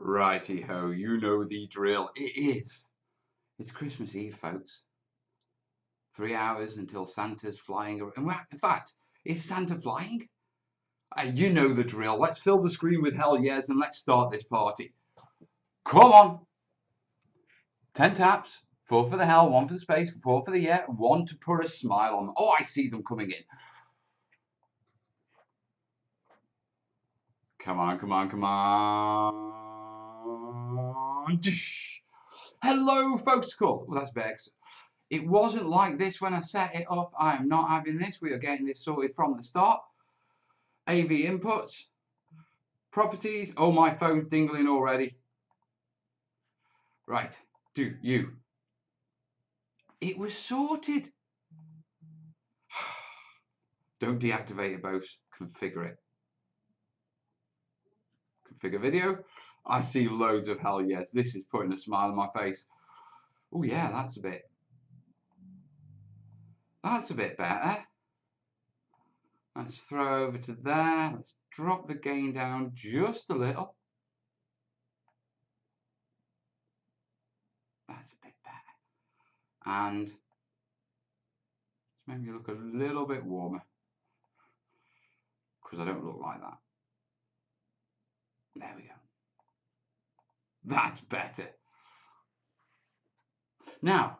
Righty ho, you know the drill. It's Christmas Eve, folks. 3 hours until Santa's flying around. In fact, is Santa flying? You know the drill. Let's fill the screen with hell yes and let's start this party. Come on. 10 taps. 4 for the hell, 1 for the space, 4 for the yeah, 1 to put a smile on them. Oh, I see them coming in. Come on, come on, come on. Hello, folks. Cool. Well, that's Bex. It wasn't like this when I set it up. I am not having this. We are getting this sorted from the start. AV inputs. Properties. Oh, my phone's dingling already. Right. Do you. It was sorted. Don't deactivate it, both. Configure it. Configure video. I see loads of hell yes. This is putting a smile on my face. Oh, yeah, that's a bit better. Let's throw over to there. Let's drop the gain down just a little. That's a bit better. And maybe look a little bit warmer. Because I don't look like that. There we go. That's better. Now,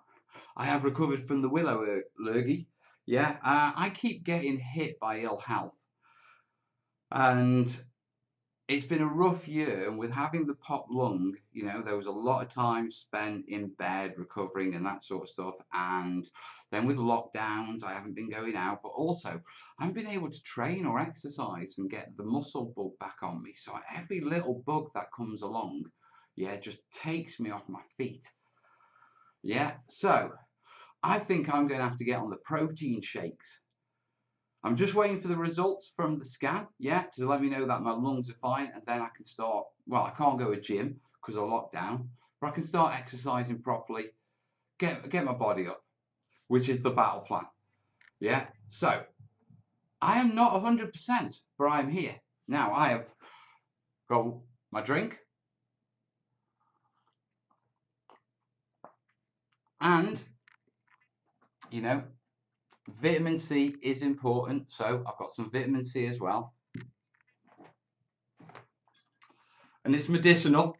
I have recovered from the willow lurgy. Yeah, I keep getting hit by ill health. And it's been a rough year, and with having the popped lung, you know, there was a lot of time spent in bed recovering and that sort of stuff. And then with lockdowns, I haven't been going out, but also I haven't been able to train or exercise and get the muscle bug back on me. So every little bug that comes along, yeah, just takes me off my feet. Yeah, so I think I'm going to have to get on the protein shakes. I'm just waiting for the results from the scan, yeah, to let me know that my lungs are fine, and then I can start. Well, I can't go to gym because of lockdown, but I can start exercising properly, get my body up, which is the battle plan. Yeah, so I am not 100%, but I'm here. Now I have got my drink, and you know, vitamin C is important, so I've got some vitamin C as well. And it's medicinal.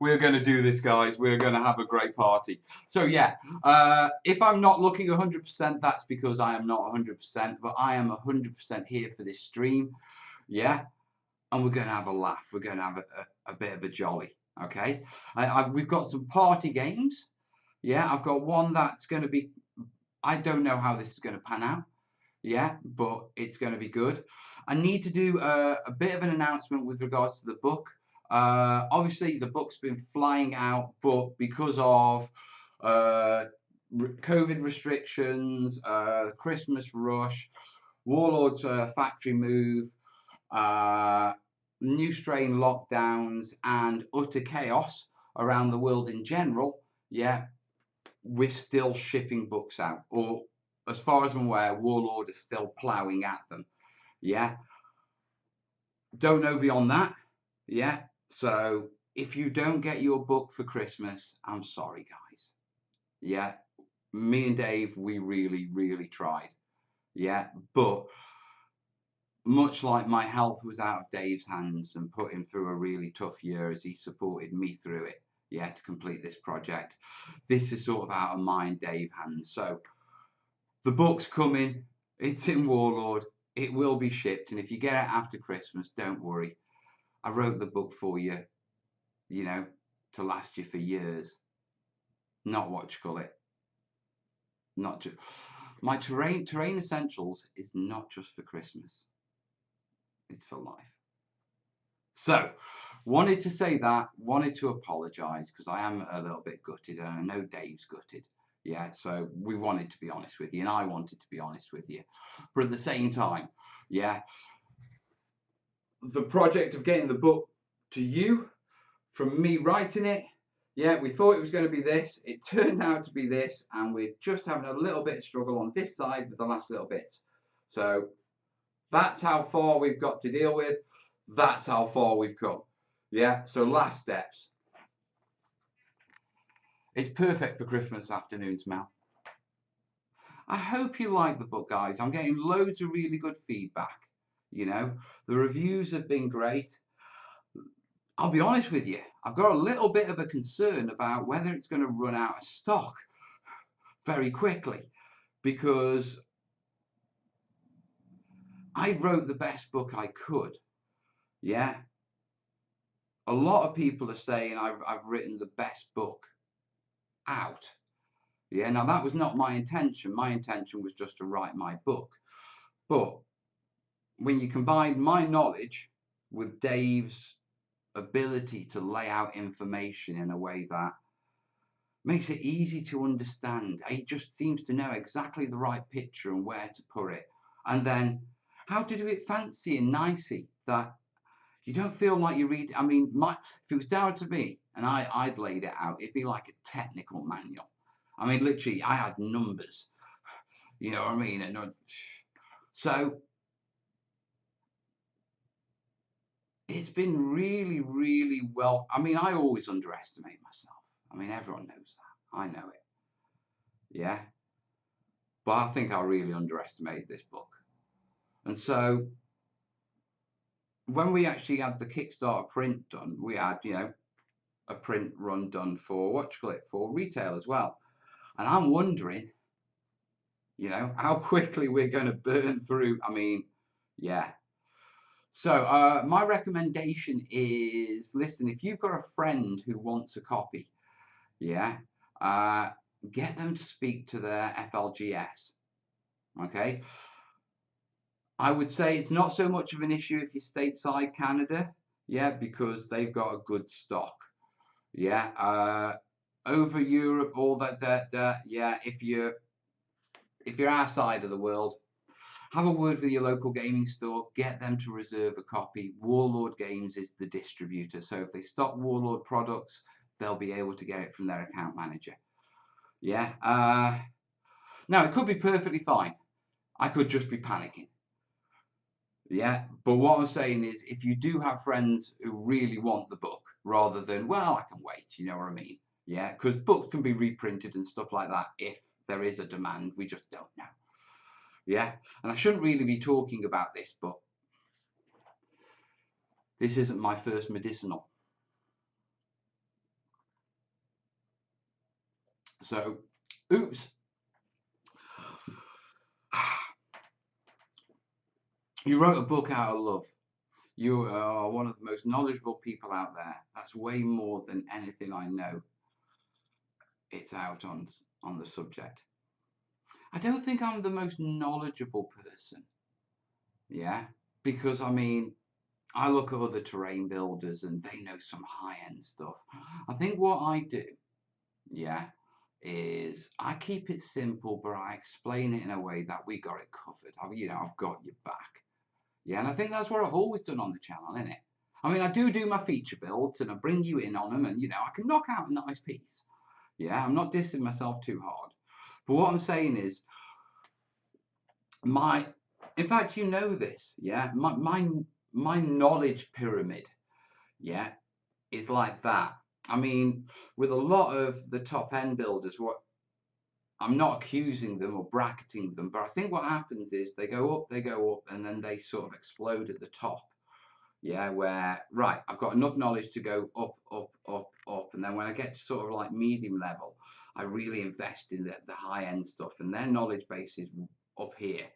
We're going to do this, guys. We're going to have a great party. So yeah, if I'm not looking 100%, that's because I am not 100%, but I am 100% here for this stream. Yeah, and we're going to have a laugh. We're going to have a bit of a jolly. Okay, we've got some party games. Yeah, I've got one that's going to be, I don't know how this is going to pan out. Yeah, but it's going to be good. I need to do a bit of an announcement with regards to the book. Obviously, the book's been flying out, but because of COVID restrictions, Christmas rush, Warlord's factory move, new strain lockdowns, and utter chaos around the world in general, yeah, we're still shipping books out. Or, as far as I'm aware, Warlord is still ploughing at them. Yeah. Don't know beyond that. Yeah. So if you don't get your book for Christmas, I'm sorry, guys. Yeah. Me and Dave, we really, really tried. Yeah. But much like my health was out of Dave's hands and put him through a really tough year as he supported me through it, yeah, to complete this project, this is sort of out of mine, Dave's hands. So the book's coming. It's in Warlord. It will be shipped. And if you get it after Christmas, don't worry. I wrote the book for you, you know, to last you for years. Not what you call it. Not just my terrain essentials is not just for Christmas. It's for life. So, wanted to say that, wanted to apologise because I am a little bit gutted, and I know Dave's gutted. Yeah, so we wanted to be honest with you, and I wanted to be honest with you. But at the same time, yeah, the project of getting the book to you, from me writing it, yeah, we thought it was going to be this. It turned out to be this, and we're just having a little bit of struggle on this side with the last little bits. So that's how far we've got to deal with. That's how far we've come. Yeah, so last steps. It's perfect for Christmas afternoons, Mel. I hope you like the book, guys. I'm getting loads of really good feedback. You know, the reviews have been great. I'll be honest with you, I've got a little bit of a concern about whether it's going to run out of stock very quickly because I wrote the best book I could. Yeah. A lot of people are saying I've written the best book out. Yeah. Now, that was not my intention. My intention was just to write my book. But when you combine my knowledge with Dave's ability to lay out information in a way that makes it easy to understand. He just seems to know exactly the right picture and where to put it. And then how to do it fancy and nicey that you don't feel like you read. I mean, if it was down to me and I'd laid it out, it'd be like a technical manual. I mean, literally, I had numbers. You know what I mean? So it's been really, really well. I mean, I always underestimate myself. I mean, everyone knows that. I know it. Yeah. But I think I really underestimated this book. And so when we actually had the Kickstarter print done, we had, a print run done for, for retail as well. And I'm wondering, how quickly we're going to burn through. I mean, yeah. So my recommendation is, listen, if you've got a friend who wants a copy, yeah, uh, get them to speak to their FLGS. Okay. I would say it's not so much of an issue if you're stateside Canada, yeah, because they've got a good stock. Yeah. Over Europe, all that, yeah, if you're outside of the world, have a word with your local gaming store, get them to reserve a copy. Warlord Games is the distributor, so if they stock Warlord products, they'll be able to get it from their account manager. Yeah. Now, it could be perfectly fine. I could just be panicking. Yeah, but what I'm saying is, if you do have friends who really want the book, rather than, well, I can wait, you know what I mean? Yeah, because books can be reprinted and stuff like that if there is a demand, we just don't know. Yeah, and I shouldn't really be talking about this, but this isn't my first medicinal. So, oops. You wrote a book out of love. You are one of the most knowledgeable people out there. That's way more than anything I know. It's out on the subject. I don't think I'm the most knowledgeable person. Yeah, because I mean, I look at other terrain builders and they know some high-end stuff. I think what I do, yeah, is I keep it simple, but I explain it in a way that we got it covered. I've got your back. Yeah, and I think that's what I've always done on the channel, isn't it? I mean, I do my feature builds and I bring you in on them, and I can knock out a nice piece. Yeah, I'm not dissing myself too hard. But what I'm saying is, in fact, you know this, yeah, my knowledge pyramid, yeah, is like that. I mean, with a lot of the top end builders, what I'm not accusing them or bracketing them, but I think what happens is they go up, and then they sort of explode at the top. Yeah, where, right, I've got enough knowledge to go up, up, up, up, and then when I get to sort of like medium level, I really invest in the high end stuff, and their knowledge base is up here.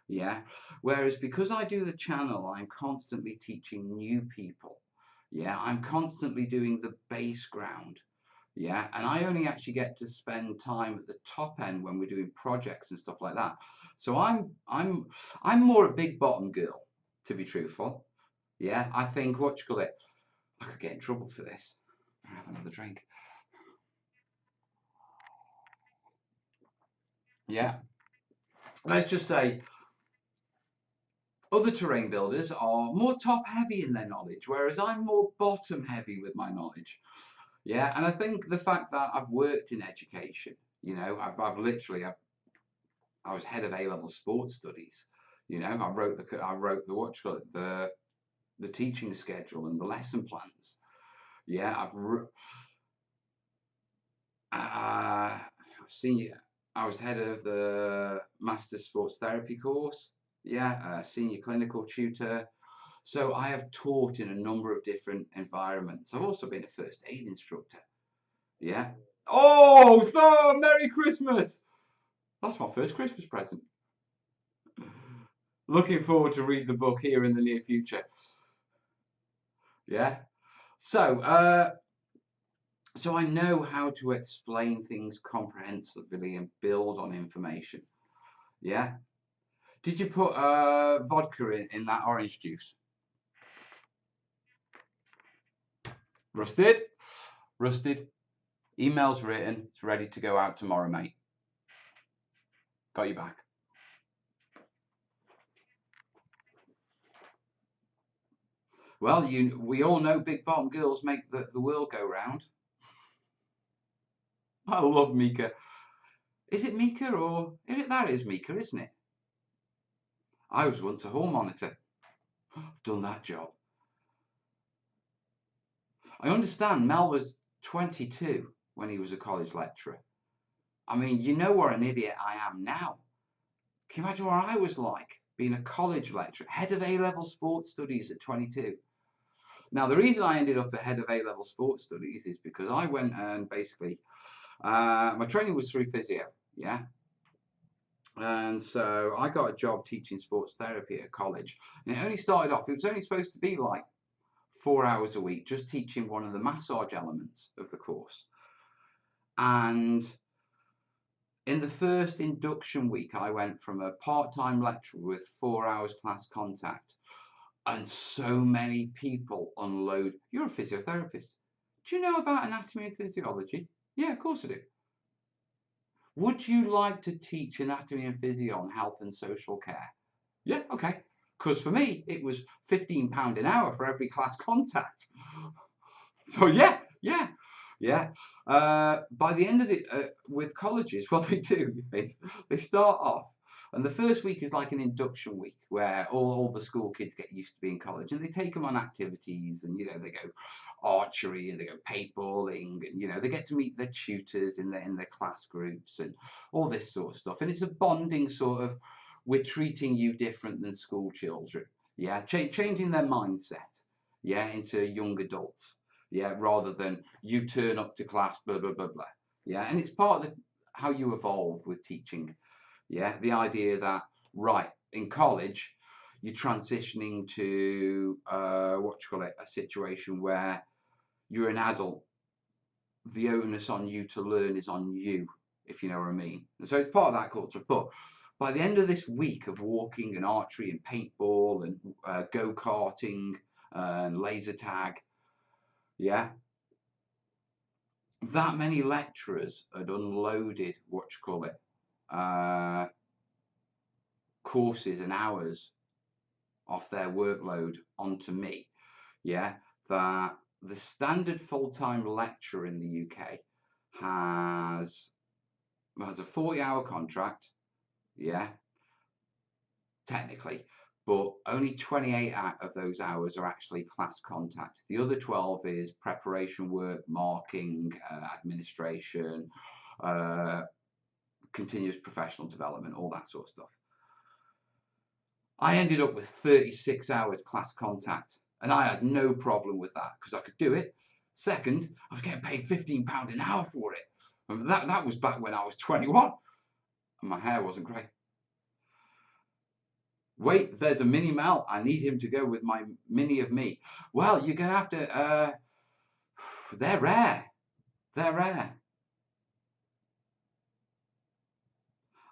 Yeah. Whereas because I do the channel, I'm constantly teaching new people. Yeah. I'm constantly doing the base ground. Yeah. And I only actually get to spend time at the top end when we're doing projects and stuff like that. So I'm more a big bottom girl, to be truthful. Yeah. I think, what you call it? I could get in trouble for this. I'll have another drink. Yeah. Let's just say other terrain builders are more top heavy in their knowledge, whereas I'm more bottom heavy with my knowledge. Yeah, and I think the fact that I've worked in education, I've literally, I was head of A-level sports studies. I wrote the what you call it, the teaching schedule and the lesson plans. Yeah, I've seen. I was head of the Master Sports Therapy course. Yeah, senior clinical tutor. So I have taught in a number of different environments. I've also been a first aid instructor. Yeah. Oh, Thor, Merry Christmas! That's my first Christmas present. Looking forward to read the book here in the near future. Yeah. So, so I know how to explain things comprehensively and build on information. Yeah. Did you put vodka in that orange juice? Rusted? Rusted. Email's written. It's ready to go out tomorrow, mate. Got you back. Well, we all know big bottom girls make the world go round. I love Mika. Is it Mika or that is Mika, isn't it? I was once a hall monitor. I've done that job. I understand Mel was 22 when he was a college lecturer. I mean, you know what an idiot I am now. Can you imagine what I was like being a college lecturer, head of A-level sports studies at 22? Now, the reason I ended up the head of A-level sports studies is because I went and basically, my training was through physio, yeah? And so I got a job teaching sports therapy at college. And it only started off, it was only supposed to be like 4 hours a week, just teaching one of the massage elements of the course. And in the first induction week, I went from a part-time lecturer with 4 hours class contact, and so many people unload. You're a physiotherapist. Do you know about anatomy and physiology? Yeah, of course I do. Would you like to teach anatomy and physio on health and social care? Yeah, okay. Because for me, it was £15 an hour for every class contact. So yeah, yeah, yeah. By the end of it, with colleges, what they do is they start off, and the first week is like an induction week where all the school kids get used to being in college, and they take them on activities, and they go archery and they go paintballing, and they get to meet their tutors in their class groups and all this sort of stuff, and it's a bonding sort of. We're treating you different than school children, yeah, changing their mindset, yeah, into young adults. Yeah, rather than you turn up to class, blah, blah, blah, blah. Yeah, and it's part of how you evolve with teaching. Yeah, the idea that, right, in college, you're transitioning to, a situation where you're an adult. The onus on you to learn is on you, if you know what I mean. And so it's part of that culture. But by the end of this week of walking and archery and paintball and go-karting and laser tag, yeah, that many lecturers had unloaded uh, courses and hours off their workload onto me. Yeah, that the standard full-time lecturer in the UK has a 40-hour contract. Yeah, technically, but only 28 of those hours are actually class contact. The other 12 is preparation work, marking, administration, uh, continuous professional development, all that sort of stuff. I ended up with 36 hours class contact, and I had no problem with that because I could do it. Second, I was getting paid £15 an hour for it. And that was back when I was 21 and my hair wasn't grey. Wait, there's a mini Mel. I need him to go with my mini of me. Well, you're going to have to, they're rare. They're rare.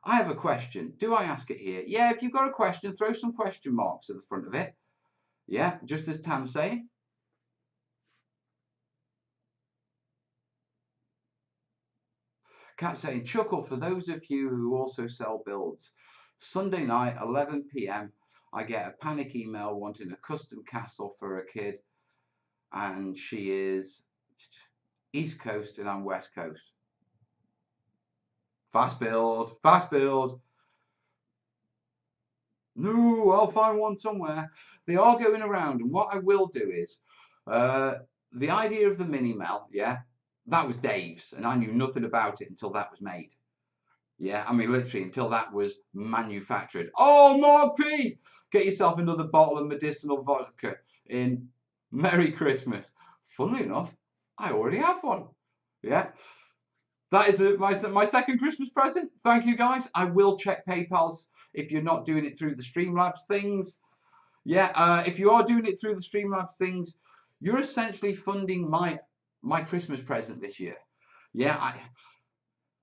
I have a question. Do I ask it here? Yeah, if you've got a question, throw some question marks at the front of it. Yeah, just as Tam's saying. Cat saying, chuckle for those of you who also sell builds. Sunday night, 11 p.m., I get a panic email wanting a custom castle for a kid, and she is East Coast and I'm West Coast. Fast build, fast build. No, I'll find one somewhere. They are going around, and what I will do is, uh, the idea of the mini Mel, yeah, that was Dave's, and I knew nothing about it until that was made. Yeah, I mean, literally until that was manufactured. Oh, Mark P, get yourself another bottle of medicinal vodka in Merry Christmas. Funnily enough, I already have one. Yeah, that is my second Christmas present. Thank you, guys. I will check PayPal's if you're not doing it through the Streamlabs things. Yeah, if you are doing it through the Streamlabs things, you're essentially funding my Christmas present this year. Yeah,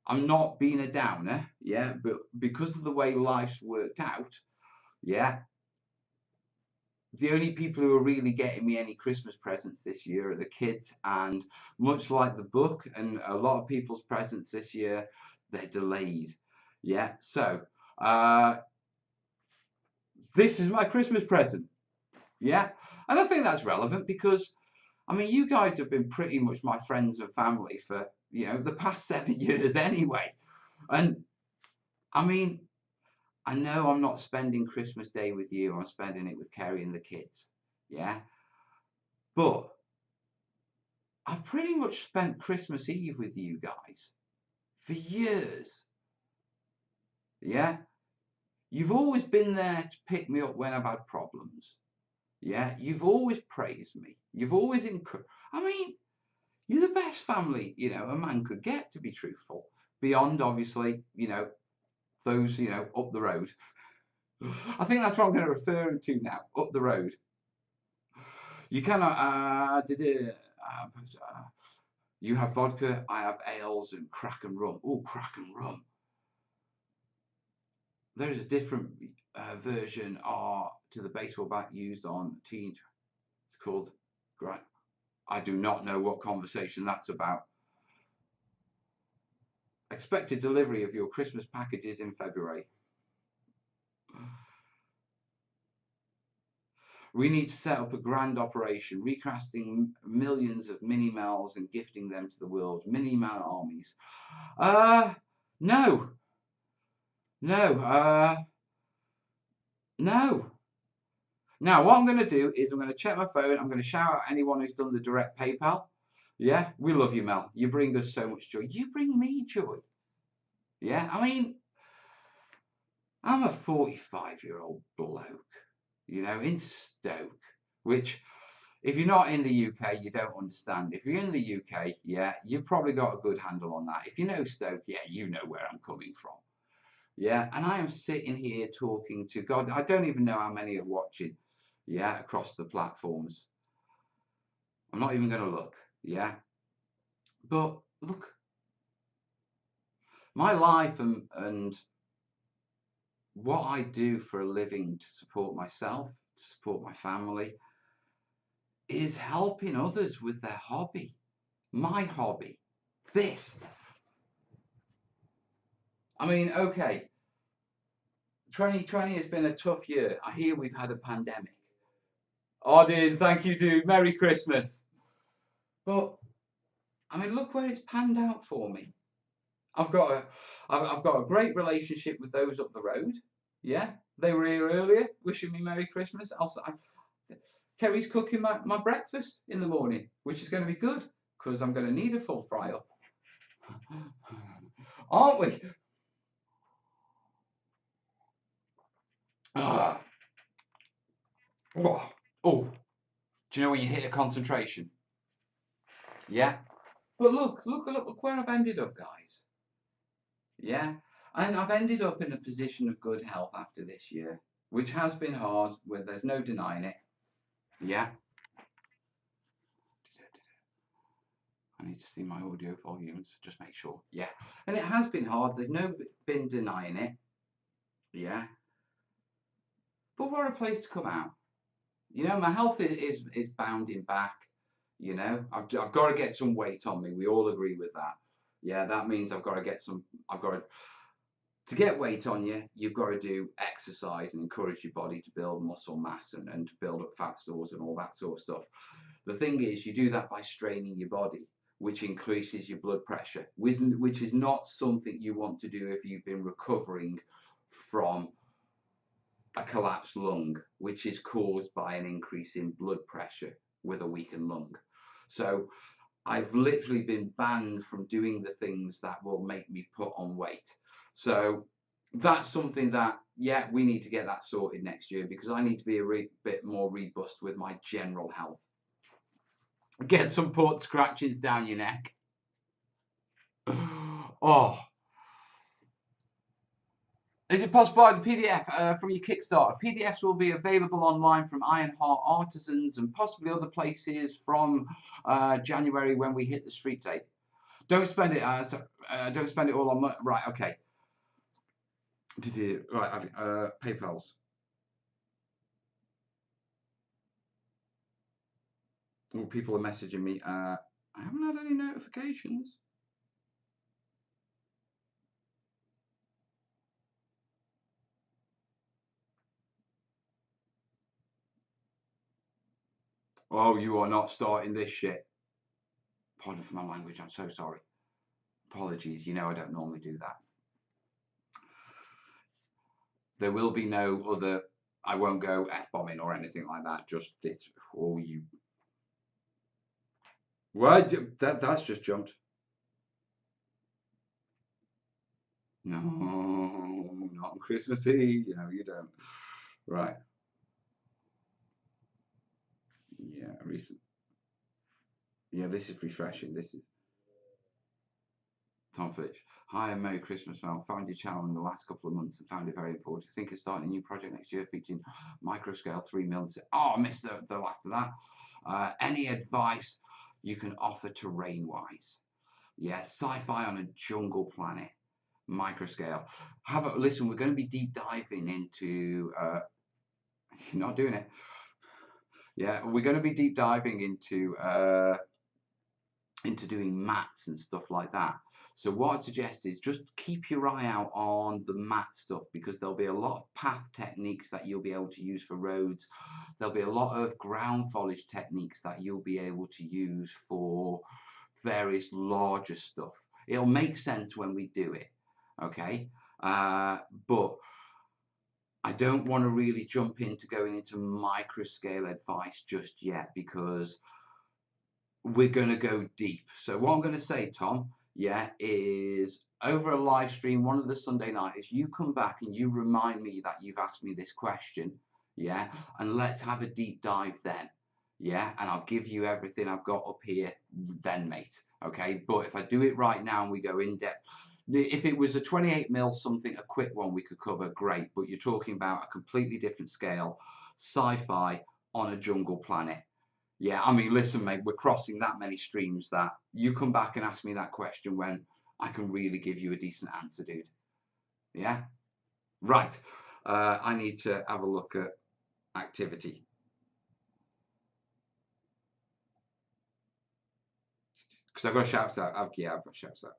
I'm not being a downer. Yeah, but because of the way life's worked out, yeah, the only people who are really getting me any Christmas presents this year are the kids, and much like the book and a lot of people's presents this year, they're delayed. Yeah, so uh, this is my Christmas present. Yeah, and I think that's relevant because I mean you guys have been pretty much my friends and family for the past 7 years anyway, and I mean I know I'm not spending Christmas Day with you. I'm spending it with Kerry and the kids. Yeah, but I've pretty much spent Christmas Eve with you guys for years. Yeah. You've always been there to pick me up when I've had problems. Yeah. You've always praised me. You've always encouraged. I mean, you're the best family, a man could get, to be truthful. Beyond, obviously, those, up the road. I think that's what I'm going to refer to now, up the road. You cannot, you have vodka, I have ales and crack and rum. Oh, crack and rum. There is a different version to the baseball bat used on teen. It's called. I do not know what conversation that's about. Expected delivery of your Christmas packages in February. We need to set up a grand operation, recasting millions of mini Mels and gifting them to the world. Mini Mel armies. No. No. No. Now, what I'm going to do is I'm going to check my phone. I'm going to shout out anyone who's done the direct PayPal. Yeah, we love you, Mel. You bring us so much joy. You bring me joy. Yeah, I mean, I'm a 45-year-old bloke, in Stoke, which, if you're not in the UK, you don't understand. If you're in the UK, yeah, you've probably got a good handle on that. If you know Stoke, yeah, you know where I'm coming from. Yeah, and I am sitting here talking to God. I don't even know how many are watching, yeah, across the platforms. I'm not even going to look, yeah. But look, my life and what I do for a living to support myself, to support my family, is helping others with their hobby. My hobby. This. I mean, okay, 2020 has been a tough year. I hear we've had a pandemic. Oh, dude, thank you, dude. Merry Christmas. But, I mean, look where it's panned out for me. I've got a great relationship with those up the road. Yeah, they were here earlier, wishing me Merry Christmas. Kerry's cooking my breakfast in the morning, which is going to be good because I'm going to need a full fry up, aren't we? Ah. Oh, oh, do you know when you hit a concentration? Yeah, but look where I've ended up, guys. Yeah, and I've ended up in a position of good health after this year, which has been hard, where there's no denying it. Yeah. I need to see my audio volumes, just make sure. Yeah. And it has been hard. There's no been denying it. Yeah. But what a place to come out. My health is bounding back. I've got to get some weight on me. We all agree with that. Yeah, that means I've got to get some. To get weight on you, you've got to do exercise and encourage your body to build muscle mass and to build up fat stores and all that sort of stuff. The thing is, you do that by straining your body, which increases your blood pressure, which is not something you want to do if you've been recovering from a collapsed lung, which is caused by an increase in blood pressure with a weakened lung. So I've literally been banned from doing the things that will make me put on weight. So that's something that, yeah, we need to get that sorted next year, because I need to be a bit more robust with my general health. Get some port scratchings down your neck. Oh. Is it possible by the PDF from your Kickstarter? PDFs will be available online from Ironheart Artisans and possibly other places from January when we hit the street date. Don't spend it. Don't spend it all on. Right. Okay. Right. PayPal's. Well, people are messaging me. I haven't had any notifications. Oh, you are not starting this shit. Pardon for my language. I'm so sorry. Apologies. You know I don't normally do that. There will be no other. I won't go F-bombing or anything like that. Just this. Oh, you. What? That's just jumped. No, not on Christmas Eve. No, you don't. Right. Yeah, recent. Yeah, this is refreshing. This is Tom Fitch. Hi and Merry Christmas, Mel. Found your channel in the last couple of months and found it very informative. Think of starting a new project next year featuring microscale 3 mils. Oh, I missed the last of that. Any advice you can offer terrain-wise? Yeah, sci-fi on a jungle planet. Microscale. Listen, we're going to be deep diving into you're not doing it. Yeah, we're going to be deep diving into doing mats and stuff like that. So what I'd suggest is just keep your eye out on the mat stuff, because there'll be a lot of path techniques that you'll be able to use for roads. There'll be a lot of ground foliage techniques that you'll be able to use for various larger stuff. It'll make sense when we do it, okay? But I don't want to really jump into going into micro scale advice just yet, because we're going to go deep. So what I'm going to say, Tom, yeah, is over a live stream, one of the Sunday nights, you come back and you remind me that you've asked me this question, yeah, and let's have a deep dive then, yeah, and I'll give you everything I've got up here then, mate, okay? But if I do it right now and we go in depth, if it was a 28 mil something, a quick one we could cover, great, but you're talking about a completely different scale, sci-fi on a jungle planet. Yeah, I mean, listen, mate, we're crossing that many streams that you come back and ask me that question when I can really give you a decent answer, dude. Yeah? Right. I need to have a look at activity. Because I've got shouts out. Yeah, I've got shouts out.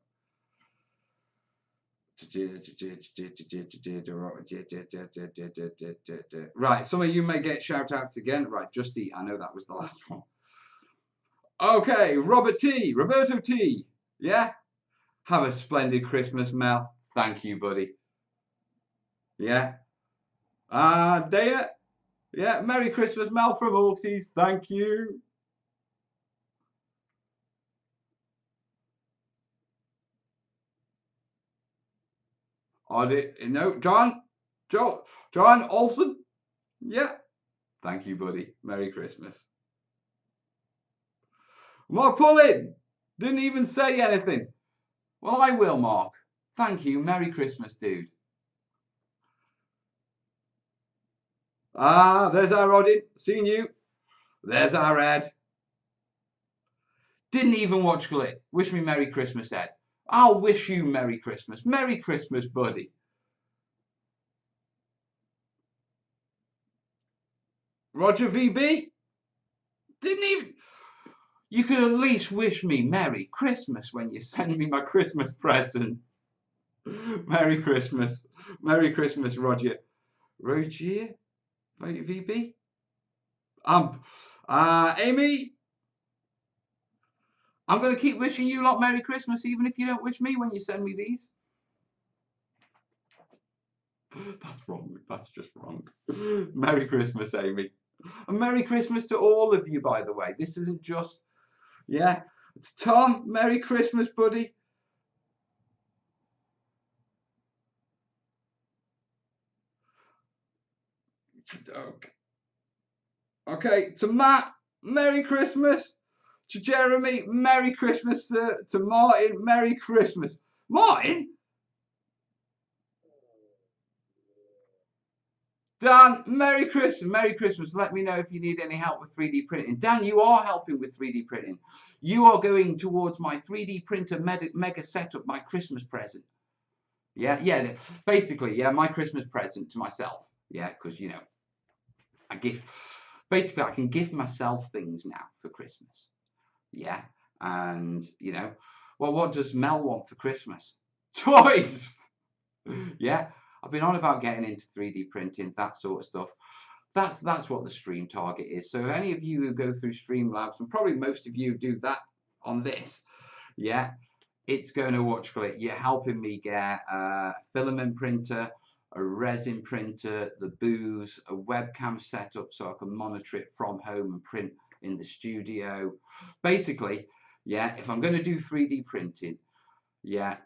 Right, some of you may get shout outs again. Right, Justy, I know that was the last one. Okay, Roberto T. Yeah? Have a splendid Christmas, Mel. Thank you, buddy. Yeah? Dana? Yeah, Merry Christmas, Mel from Orksies. Thank you. No, John Olson. Yeah. Thank you, buddy. Merry Christmas. Mark Pullin didn't even say anything. Well, I will, Mark. Thank you. Merry Christmas, dude. There's our Rodin. Seen you. There's our Ed. Didn't even watch Glit. Wish me Merry Christmas, Ed. I'll wish you Merry Christmas. Merry Christmas, buddy. Roger VB. Didn't even... You can at least wish me Merry Christmas when you send me my Christmas present. Merry Christmas. Merry Christmas, Roger. Roger? VB? Amy? I'm going to keep wishing you lot Merry Christmas even if you don't wish me when you send me these. That's wrong. That's just wrong. Merry Christmas, Amy. And Merry Christmas to all of you, by the way. This isn't just, yeah. It's Tom. Merry Christmas, buddy. Okay. Okay, to Matt, Merry Christmas. To Jeremy, Merry Christmas. To Martin, Merry Christmas. Martin? Dan, Merry Christmas. Merry Christmas. Let me know if you need any help with 3D printing. Dan, you are helping with 3D printing. You are going towards my 3D printer mega setup, my Christmas present. Yeah. Basically, yeah, my Christmas present to myself. Yeah, because, you know, basically, I can gift myself things now for Christmas. Yeah. And, you know, well, what does Mel want for Christmas? Toys! Yeah. I've been on about getting into 3D printing, that sort of stuff. That's what the stream target is. So any of you who go through Streamlabs, and probably most of you do that on this, yeah, it's going to watch click. You're helping me get a filament printer, a resin printer, the booze, a webcam setup so I can monitor it from home and print in the studio. Basically, yeah, if I'm going to do 3D printing, yeah,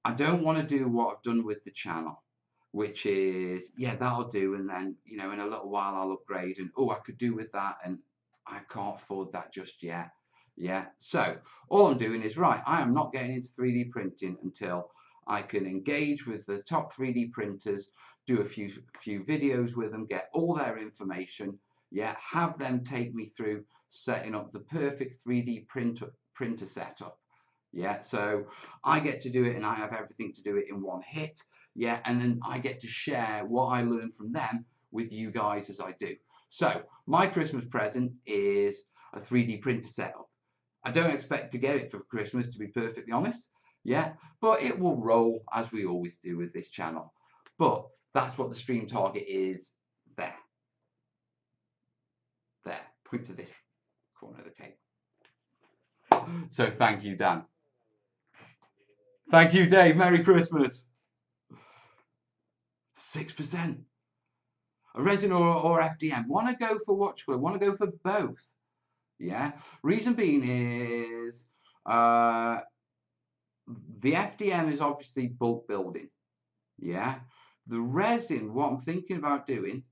I don't want to do what I've done with the channel, which is, yeah, that'll do. And then, you know, in a little while I'll upgrade and, oh, I could do with that. And I can't afford that just yet. Yeah. So all I'm doing is, right, I am not getting into 3D printing until I can engage with the top 3D printers, do a few videos with them, get all their information. Yeah. Have them take me through setting up the perfect 3D printer setup. Yeah, so I get to do it and I have everything to do it in one hit. Yeah, and then I get to share what I learn from them with you guys as I do. So my Christmas present is a 3D printer setup. I don't expect to get it for Christmas, to be perfectly honest. Yeah, but it will roll as we always do with this channel. But that's what the stream target is there. There. Point to this corner of the tape. So thank you, Dan. Thank you, Dave. Merry Christmas. 6%. A resin or FDM. Want to go for watch glue? Want to go for both? Yeah. Reason being is the FDM is obviously bulk building. Yeah. The resin, what I'm thinking about doing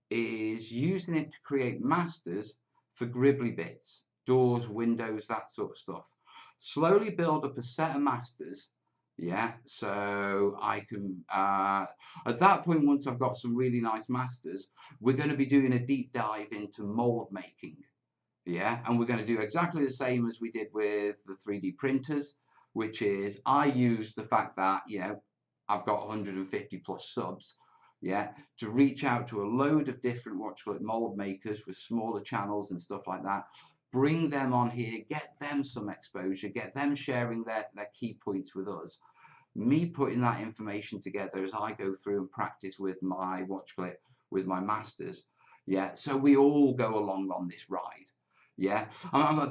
is using it to create masters for gribbly bits, doors, windows, that sort of stuff. Slowly build up a set of masters. Yeah, so I can, at that point, once I've got some really nice masters, we're going to be doing a deep dive into mold making. Yeah, and we're going to do exactly the same as we did with the 3D printers, which is I use the fact that, you know, I've got 150 plus subs, yeah, to reach out to a load of different mold makers with smaller channels and stuff like that, bring them on here, get them some exposure, get them sharing their key points with us, me putting that information together as I go through and practice with my with my masters, yeah, so we all go along on this ride. Yeah,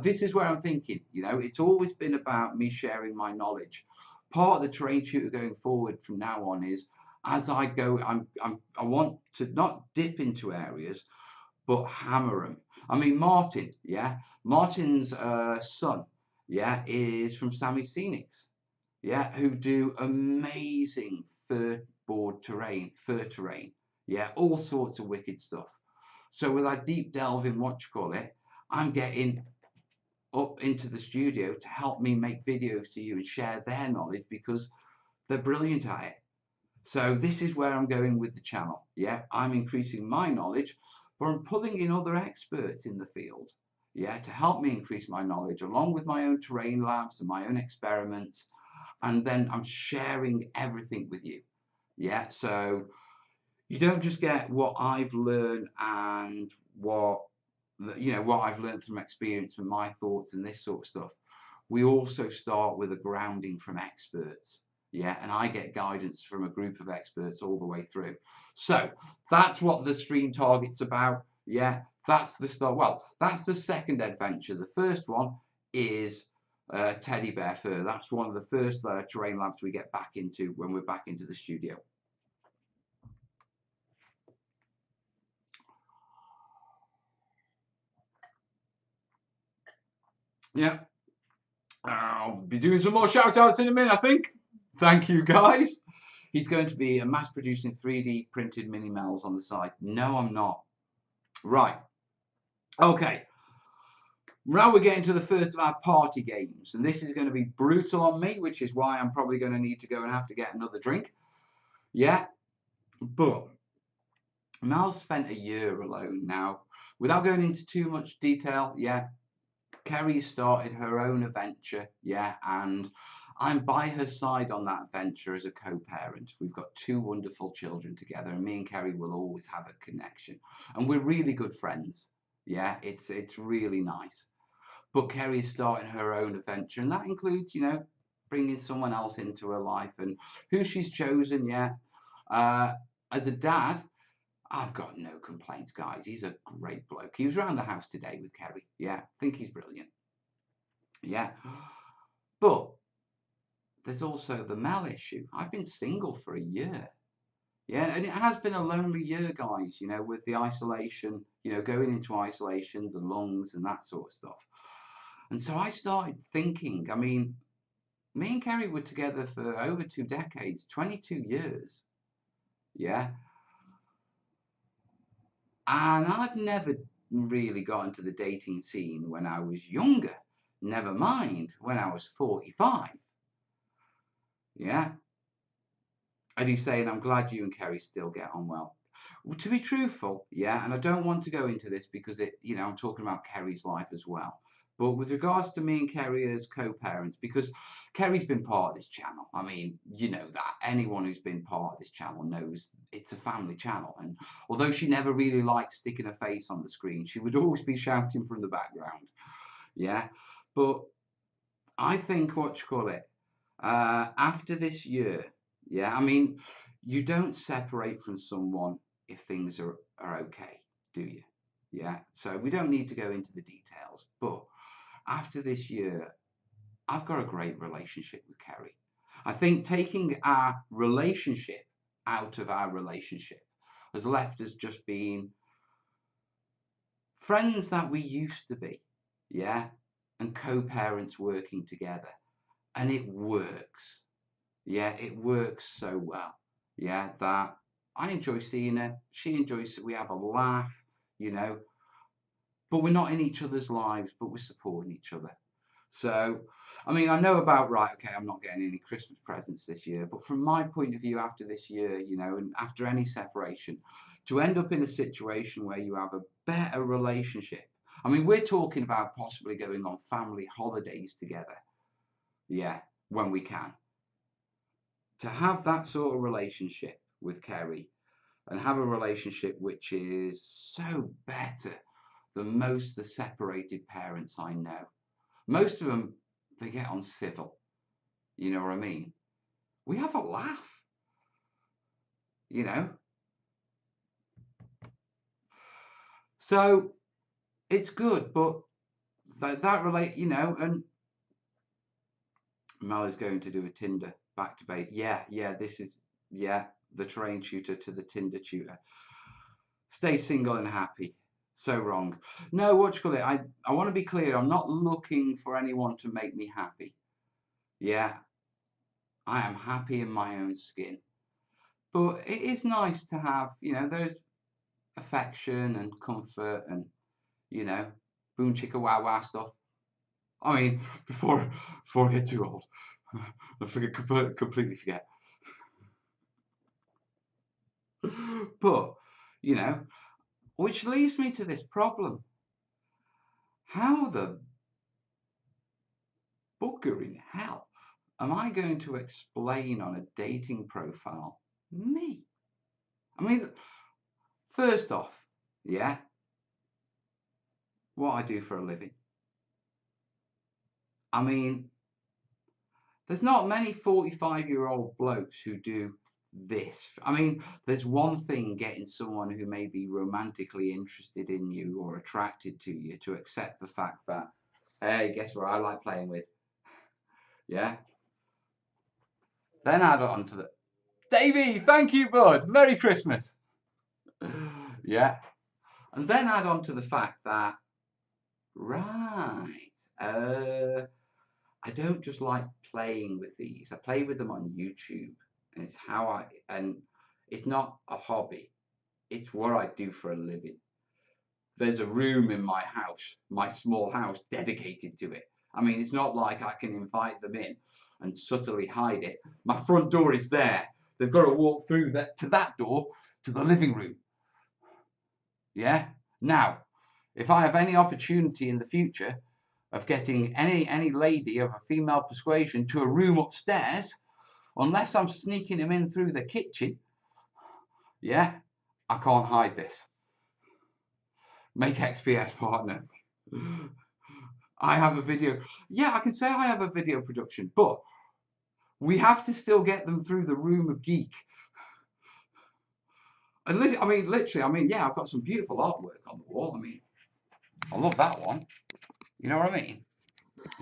this is where I'm thinking, you know, it's always been about me sharing my knowledge. Part of the terrain tutor going forward from now on is as I go, I want to not dip into areas, but hammer them. I mean, Martin, yeah, Martin's son, yeah, is from Sammy Scenics, yeah, who do amazing fur terrain, yeah, all sorts of wicked stuff. So with our deep delve in I'm getting up into the studio to help me make videos to you and share their knowledge because they're brilliant at it. So this is where I'm going with the channel. Yeah, I'm increasing my knowledge, but I'm pulling in other experts in the field, yeah, to help me increase my knowledge along with my own terrain labs and my own experiments. And then I'm sharing everything with you. Yeah, so you don't just get what I've learned and what, you know, what I've learned from experience and my thoughts and this sort of stuff. We also start with a grounding from experts. Yeah, and I get guidance from a group of experts all the way through. So that's what the stream target's about. Yeah, that's the start. Well, that's the second adventure. The first one is teddy bear fur. That's one of the first terrain labs we get back into when we're back into the studio. Yeah. I'll be doing some more shout outs in a minute, I think. Thank you, guys. He's going to be mass producing 3D printed mini Mel's on the side. No, I'm not. Right. Okay. Now we're getting to the first of our party games, and this is going to be brutal on me, which is why I'm probably going to need to go and have to get another drink. Yeah, but Mel's spent a year alone now. Without going into too much detail, yeah, Kerry started her own adventure, yeah, and I'm by her side on that venture as a co-parent. We've got two wonderful children together, and me and Kerry will always have a connection, and we're really good friends. Yeah, it's really nice. But Kerry is starting her own adventure, and that includes, bringing someone else into her life and who she's chosen. Yeah, uh, as a dad, I've got no complaints, guys. He's a great bloke. He was around the house today with Kerry. Yeah, I think he's brilliant. Yeah, but there's also the Mel issue. I've been single for a year. Yeah, and it has been a lonely year, guys, with the isolation, going into isolation, the lungs and that sort of stuff. And so I started thinking, I mean, me and Kerry were together for over 2 decades, 22 years. Yeah. And I've never really got into the dating scene when I was younger. Never mind when I was 45. Yeah. And he's saying, I'm glad you and Kerry still get on well. Well, to be truthful, yeah, and I don't want to go into this because I'm talking about Kerry's life as well. But with regards to me and Kerry as co-parents, because Kerry's been part of this channel. I mean, you know that. Anyone who's been part of this channel knows it's a family channel. And although she never really liked sticking her face on the screen, she would always be shouting from the background. Yeah. But I think, what you call it, after this year, yeah, I mean, you don't separate from someone if things are okay, do you? Yeah, so we don't need to go into the details, but after this year, I've got a great relationship with Kerry. I think taking our relationship out of our relationship has left us just being friends that we used to be, yeah, and co-parents working together, and it works. Yeah, it works so well. Yeah, that I enjoy seeing her. She enjoys it. We have a laugh, you know, but we're not in each other's lives, but we're supporting each other. So, I mean, I know about, right, okay, I'm not getting any Christmas presents this year, but from my point of view, after this year, and after any separation, to end up in a situation where you have a better relationship. I mean, we're talking about possibly going on family holidays together. Yeah, when we can. To have that sort of relationship with Kerry and have a relationship which is so better than most of the separated parents I know. Most of them, they get on civil. You know what I mean? We have a laugh, you know? So it's good, but that relate, and Mel is going to do a Tinder back to base. Yeah, this is, yeah, the terrain tutor to the Tinder tutor. Stay single and happy. So wrong. No, what you call it? I want to be clear. I'm not looking for anyone to make me happy. Yeah, I am happy in my own skin. But it is nice to have, those affection and comfort and, boom chicka wow wow stuff. I mean, before I get too old, I completely forget. But, you know, which leads me to this problem. How the bugger in hell am I going to explain on a dating profile me? I mean, first off, yeah, what I do for a living. I mean, there's not many 45-year-old blokes who do this. I mean, there's one thing getting someone who may be romantically interested in you or attracted to you to accept the fact that, hey, guess what I like playing with? Yeah. Then add on to the Davey, thank you, bud. Merry Christmas. Yeah. And then add on to the fact that, right, I don't just like playing with these. I play with them on YouTube, and and it's not a hobby. It's what I do for a living. There's a room in my house, my small house, dedicated to it. I mean, it's not like I can invite them in and subtly hide it. My front door is there. They've got to walk through that door to the living room. Yeah. Now, if I have any opportunity in the future of getting any lady of a female persuasion to a room upstairs, unless I'm sneaking them in through the kitchen, yeah, I can't hide this. Make XPS partner. I have a video. Yeah, I can say I have a video production, but we have to still get them through the room of geek. And literally, yeah, I've got some beautiful artwork on the wall. I mean, I love that one. You know what I mean?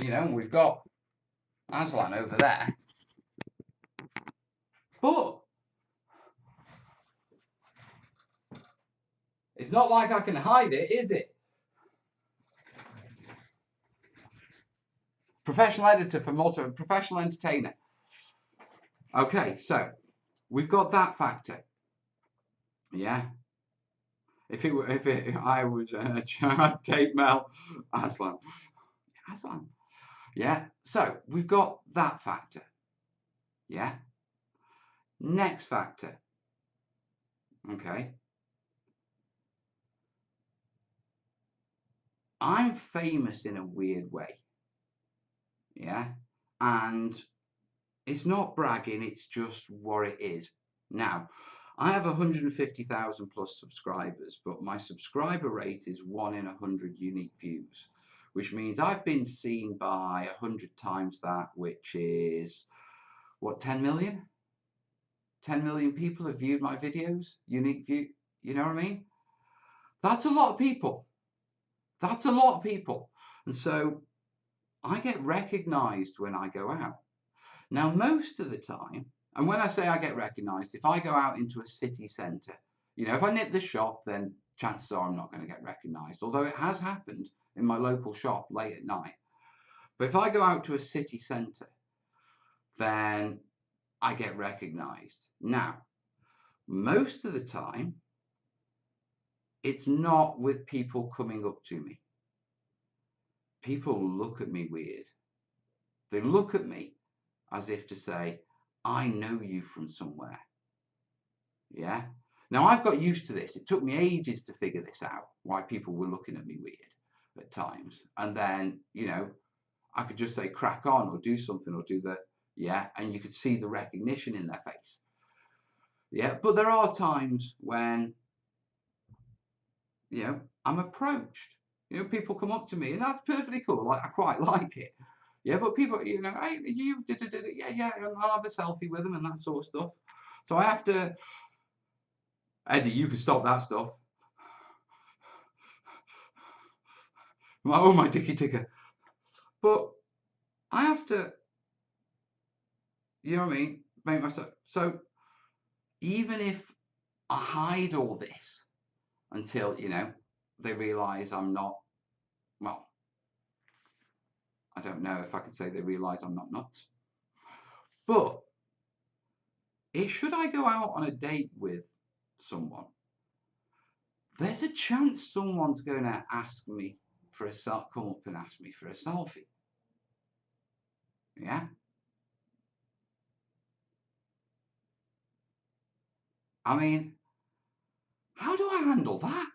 You know, we've got Aslan over there. But it's not like I can hide it, is it? Professional editor for Malta, professional entertainer. Okay, so we've got that factor. Yeah. If I was tape Mel, Aslan. Yeah. So we've got that factor. Yeah. Next factor. Okay. I'm famous in a weird way. Yeah. And it's not bragging, it's just what it is. Now, I have 150,000 plus subscribers, but my subscriber rate is 1 in 100 unique views, which means I've been seen by 100 times that, which is, what, 10 million? 10 million people have viewed my videos, unique view, you know what I mean? That's a lot of people. That's a lot of people. And so I get recognized when I go out. Now, most of the time, and when I say I get recognised, if I go out into a city centre, you know, if I nip the shop, then chances are I'm not going to get recognised, although it has happened in my local shop late at night. But if I go out to a city centre, then I get recognised. Now, most of the time, it's not with people coming up to me. People look at me weird. They look at me as if to say, I know you from somewhere. Yeah. Now, I've got used to this. It took me ages to figure this out, why people were looking at me weird at times. And then, you know, I could just say crack on or do something or do the, yeah, and you could see the recognition in their face. Yeah. But there are times when, you know, I'm approached. You know, people come up to me and that's perfectly cool. Like, I quite like it. Yeah, but people, you know, hey, you did it, yeah, and I'll have a selfie with them and that sort of stuff. So I have to, Eddie, you can stop that stuff. Oh, my dicky ticker. But I have to, you know what I mean, make myself. So even if I hide all this until, you know, they realise I'm not, well, I don't know if I could say they realise I'm not nuts. But should I go out on a date with someone, there's a chance someone's going to ask me for a come up and ask me for a selfie. Yeah. I mean, how do I handle that?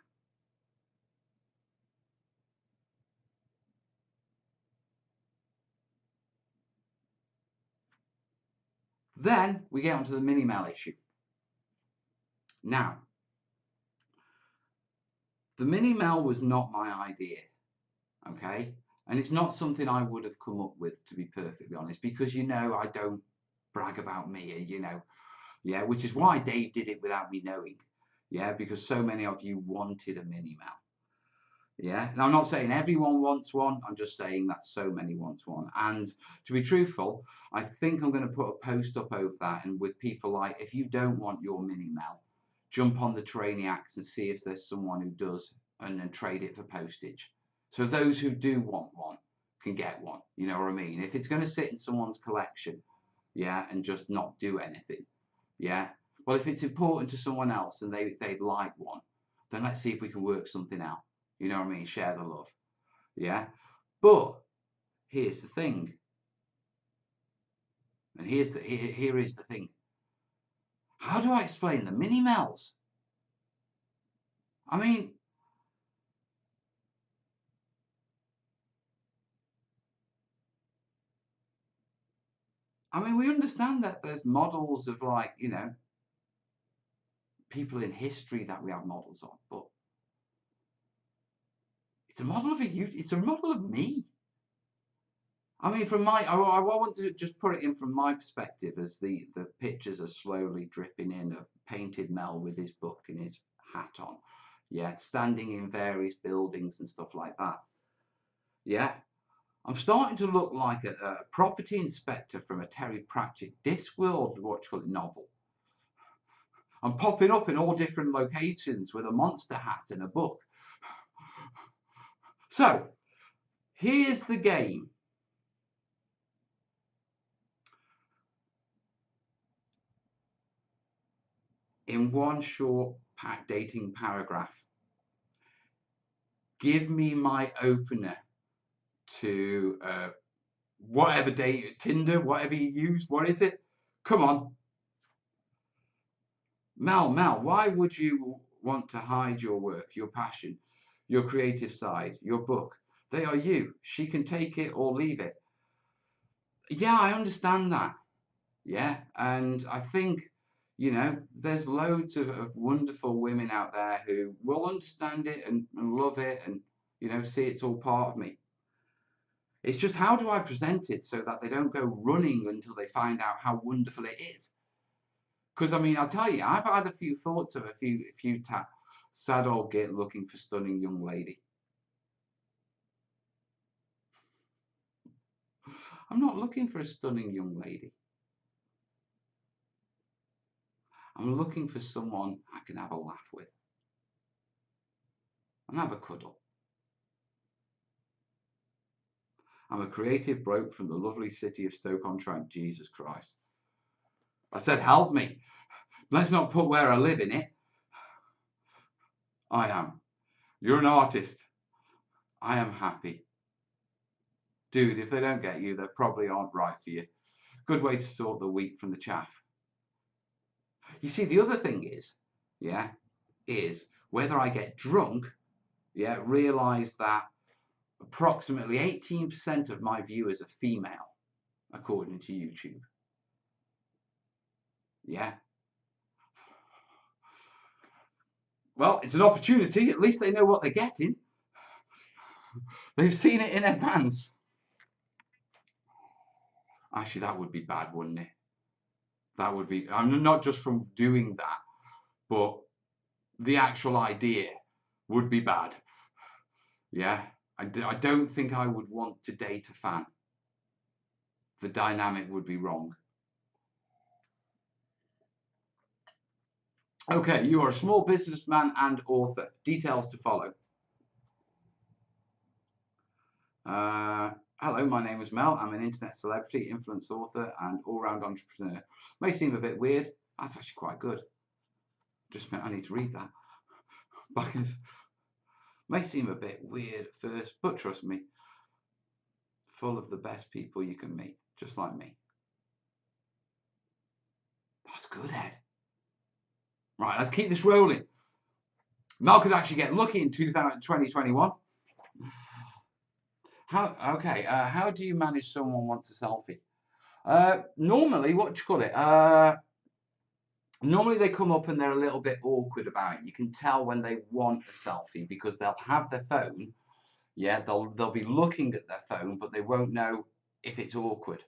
Then we get onto the mini mail issue. Now, the mini mail was not my idea, okay? And it's not something I would have come up with, to be perfectly honest, because, you know, I don't brag about me, you know, yeah, which is why Dave did it without me knowing, yeah, because so many of you wanted a mini mail. Yeah, now I'm not saying everyone wants one, I'm just saying that so many wants one. And to be truthful, I think I'm going to put a post up over that, and with people like, if you don't want your mini mail, jump on the Trainiacs and see if there's someone who does, and then trade it for postage. So those who do want one can get one. You know what I mean? If it's going to sit in someone's collection, yeah, and just not do anything, yeah. Well, if it's important to someone else and they'd like one, then let's see if we can work something out. You know what I mean? Share the love, yeah. But here's the thing, and here is the thing. How do I explain the mini Mels? I mean, we understand that there's models of, like, you know, people in history that we have models of, but it's a model of it's a model of me. I mean, I want to just put it in from my perspective as the pictures are slowly dripping in of painted Mel with his book and his hat on, yeah, standing in various buildings and stuff like that. Yeah, I'm starting to look like a property inspector from a Terry Pratchett Discworld, what you call it, novel. I'm popping up in all different locations with a monster hat and a book. So, here's the game. In one short dating paragraph, give me my opener to whatever date, Tinder, whatever you use. What is it? Come on. Mel, why would you want to hide your work, your passion, your creative side, your book? They are you. She can take it or leave it. Yeah, I understand that. Yeah, and I think, you know, there's loads of wonderful women out there who will understand it and love it and, you know, see it's all part of me. It's just, how do I present it so that they don't go running until they find out how wonderful it is? Because, I mean, I'll tell you, I've had a few thoughts of a few sad old git looking for stunning young lady. I'm not looking for a stunning young lady. I'm looking for someone I can have a laugh with and have a cuddle. I'm a creative bloke from the lovely city of Stoke-on-Trent. Jesus Christ. I said, help me. Let's not put where I live in it. I am. You're an artist. I am happy. Dude, if they don't get you, they probably aren't right for you. Good way to sort the wheat from the chaff. You see, the other thing is, yeah, is whether I get drunk, yeah, realise that approximately 18% of my viewers are female, according to YouTube. Yeah. Well, it's an opportunity. At least they know what they're getting. They've seen it in advance. Actually, that would be bad, wouldn't it? That would be, I'm not just from doing that, but the actual idea would be bad. Yeah. I don't think I would want to date a fan. The dynamic would be wrong. Okay, you are a small businessman and author. Details to follow. Hello, my name is Mel. I'm an internet celebrity, influence author, and all-round entrepreneur. May seem a bit weird. That's actually quite good. Just meant I need to read that. Because may seem a bit weird at first, but trust me, full of the best people you can meet, just like me. That's good, Ed. Right, let's keep this rolling. Mel could actually get lucky in 2021. How do you manage someone who wants a selfie? Normally, what do you call it? Normally they come up and they're a little bit awkward about it. You can tell when they want a selfie because they'll have their phone. Yeah, they'll be looking at their phone, but they won't know if it's awkward.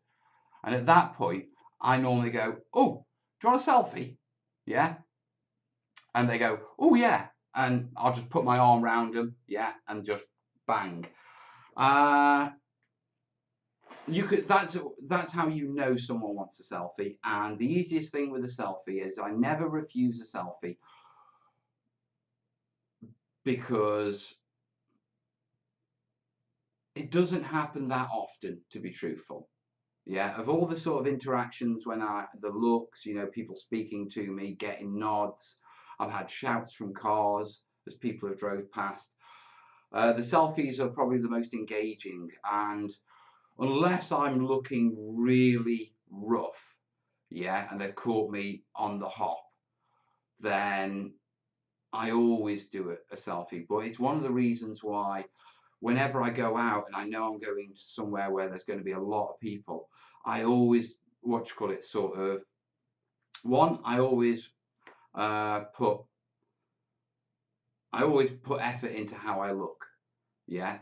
And at that point, I normally go, "Oh, do you want a selfie?" Yeah, and they go, "Oh yeah," and I'll just put my arm around them, yeah, and just bang. You could that's how you know someone wants a selfie. And the easiest thing with a selfie is I never refuse a selfie because it doesn't happen that often, to be truthful. Yeah, of all the sort of interactions when the looks, people speaking to me, getting nods, I've had shouts from cars as people have drove past. The selfies are probably the most engaging, and unless I'm looking really rough, yeah, and they've caught me on the hop, then I always do a selfie. But it's one of the reasons why whenever I go out and I know I'm going to somewhere where there's going to be a lot of people, I always, what you call it, sort of, one, uh, put, I always put effort into how I look. Yeah.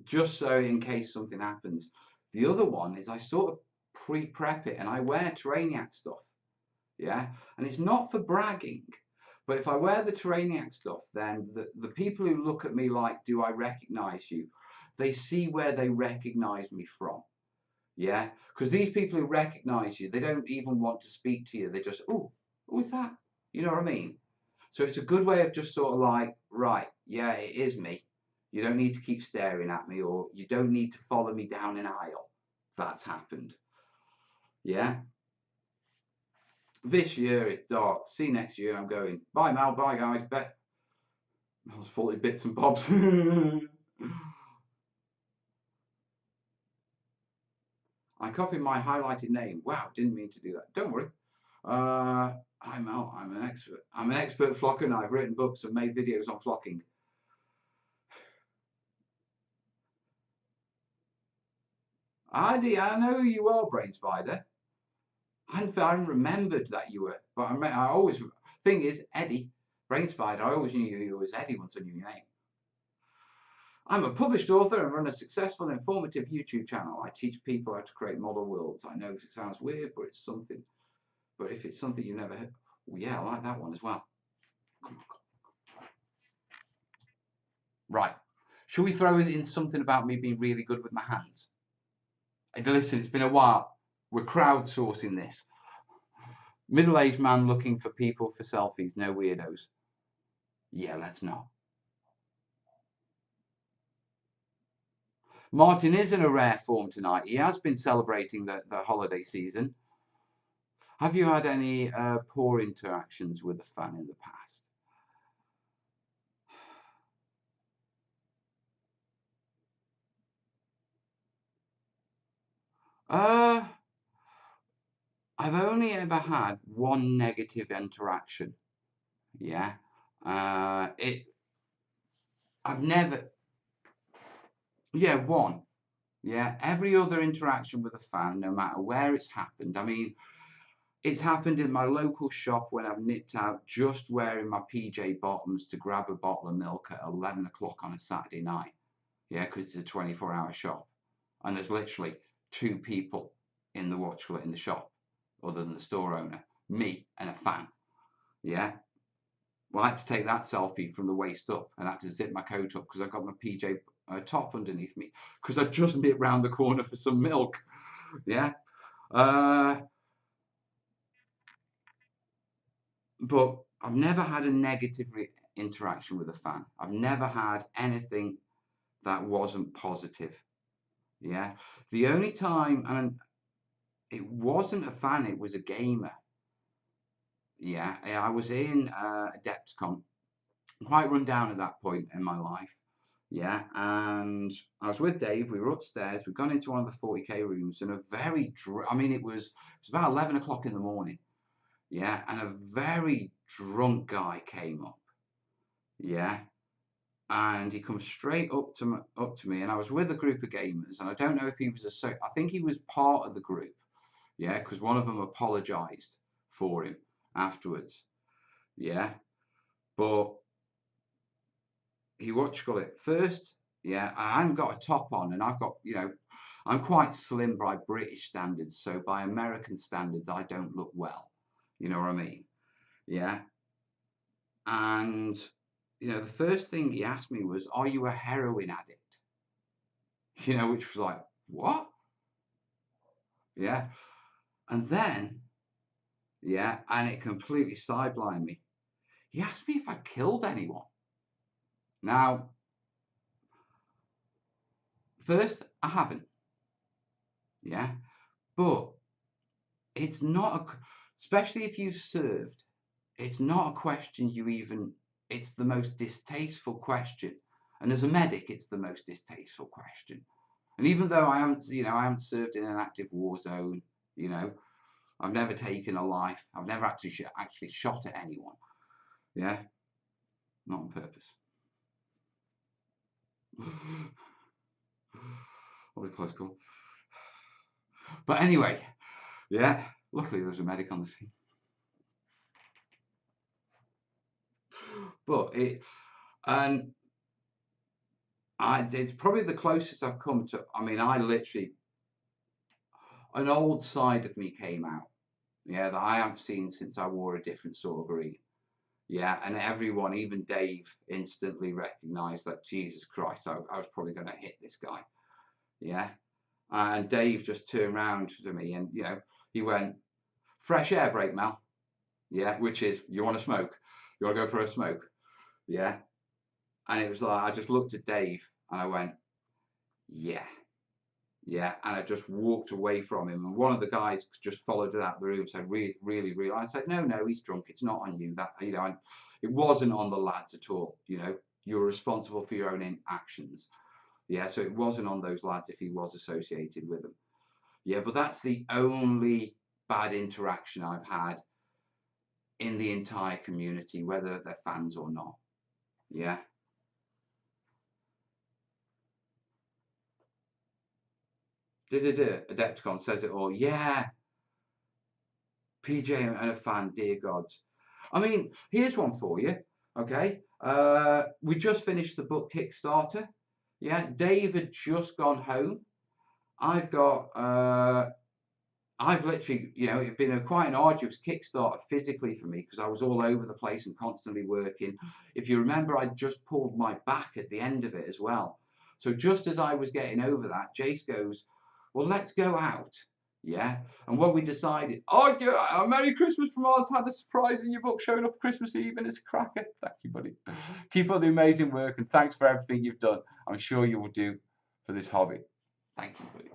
Just so in case something happens. The other one is I sort of pre-prep it and I wear Terraniac stuff. Yeah. And it's not for bragging, but if I wear the Terraniac stuff, then the people who look at me like, do I recognize you? They see where they recognize me from. Yeah. Because these people who recognize you, they don't even want to speak to you. They just, oh, who's that? You know what I mean? So it's a good way of just sort of like, right, yeah, it is me. You don't need to keep staring at me, or you don't need to follow me down an aisle. That's happened. Yeah. This year it's dark. See next year I'm going. Bye Mal, bye guys. Mal's 40 bits and bobs. I copied my highlighted name. Wow, didn't mean to do that. Don't worry. I'm Mal. I'm an expert. I'm an expert flocker and I've written books and made videos on flocking. I know who you are, Brain Spider. I hadn't remembered that you were, but I always, thing is, Eddie, Brain Spider, I always knew you as Eddie once I knew your name. I'm a published author and run a successful, informative YouTube channel. I teach people how to create model worlds. I know it sounds weird, but it's something. But if it's something you never heard, well, yeah, I like that one as well. Right. Should we throw in something about me being really good with my hands? Listen, it's been a while. We're crowdsourcing this. Middle-aged man looking for people for selfies, no weirdos. Yeah, let's not. Martin is in a rare form tonight. He has been celebrating the holiday season. Have you had any poor interactions with a fan in the past? Uh, I've only ever had one negative interaction. Yeah. Uh, it. I've never. Yeah, one. Yeah. Every other interaction with a fan, no matter where it's happened. I mean, it's happened in my local shop when I've nipped out just wearing my PJ bottoms to grab a bottle of milk at 11 o'clock on a Saturday night. Yeah, because it's a 24-hour shop. And there's literally two people in the in the shop, other than the store owner, me and a fan. Yeah. Well, I had to take that selfie from the waist up and I had to zip my coat up because I got my PJ top underneath me because I just nipped round the corner for some milk. Yeah. Uh, but I've never had a negative interaction with a fan. I've never had anything that wasn't positive. Yeah. The only time, and it wasn't a fan, it was a gamer. Yeah. I was in Adepticon, quite run down at that point in my life. Yeah. And I was with Dave. We were upstairs. We'd gone into one of the 40K rooms, and I mean, it was about 11 o'clock in the morning. Yeah. And a very drunk guy came up. Yeah. And he comes straight up to me, and I was with a group of gamers, and I don't know if he was I think he was part of the group, yeah, because one of them apologized for him afterwards, yeah, but he what you call it first, yeah, I haven't got a top on, and I've got, I'm quite slim by British standards, so by American standards, I don't look well, you know what I mean, yeah, and the first thing he asked me was, "Are you a heroin addict?" Which was like, what? Yeah. And then, yeah, and it completely sidelined me. He asked me if I killed anyone. Now, First, I haven't. Yeah. But it's not, especially if you've served, it's not a question you even, it's the most distasteful question. And as a medic, it's the most distasteful question. And even though I haven't served in an active war zone, you know, I've never taken a life. I've never actually shot at anyone. Yeah, not on purpose. What a close call. But anyway, yeah. Luckily, there was a medic on the scene. But and it's probably the closest I've come to. I mean, I literally, an old side of me came out. Yeah, that I haven't seen since I wore a different sort of green. Yeah, and everyone, even Dave, instantly recognised that Jesus Christ, I was probably going to hit this guy. Yeah, and Dave just turned around to me and he went, "Fresh air break, Mal." Yeah, which is, you want to smoke? You want to go for a smoke? Yeah, and it was like I just looked at Dave and I went, "Yeah." Yeah, and I just walked away from him. And one of the guys just followed it out the room, said, "Really, really, really." I said, "No, no, he's drunk. It's not on you. That it wasn't on the lads at all. You're responsible for your own actions. Yeah, so it wasn't on those lads if he was associated with them. Yeah, but that's the only bad interaction I've had in the entire community, whether they're fans or not. Yeah." Adepticon says it all. Yeah, PJ and a fan, dear gods. I mean, here's one for you. Okay. We just finished the book Kickstarter. Yeah. Dave had just gone home. I've got, I've literally, it's been quite an arduous Kickstarter physically for me because I was all over the place and constantly working. If you remember, I just pulled my back at the end of it as well. So just as I was getting over that, Jace goes, "Well, let's go out." Yeah. And what we decided, "Oh, yeah, a Merry Christmas from us. Had a surprise in your book showing up Christmas Eve and it's a cracker." Thank you, buddy. Keep up the amazing work and thanks for everything you've done. I'm sure you will do for this hobby. Thank you, buddy.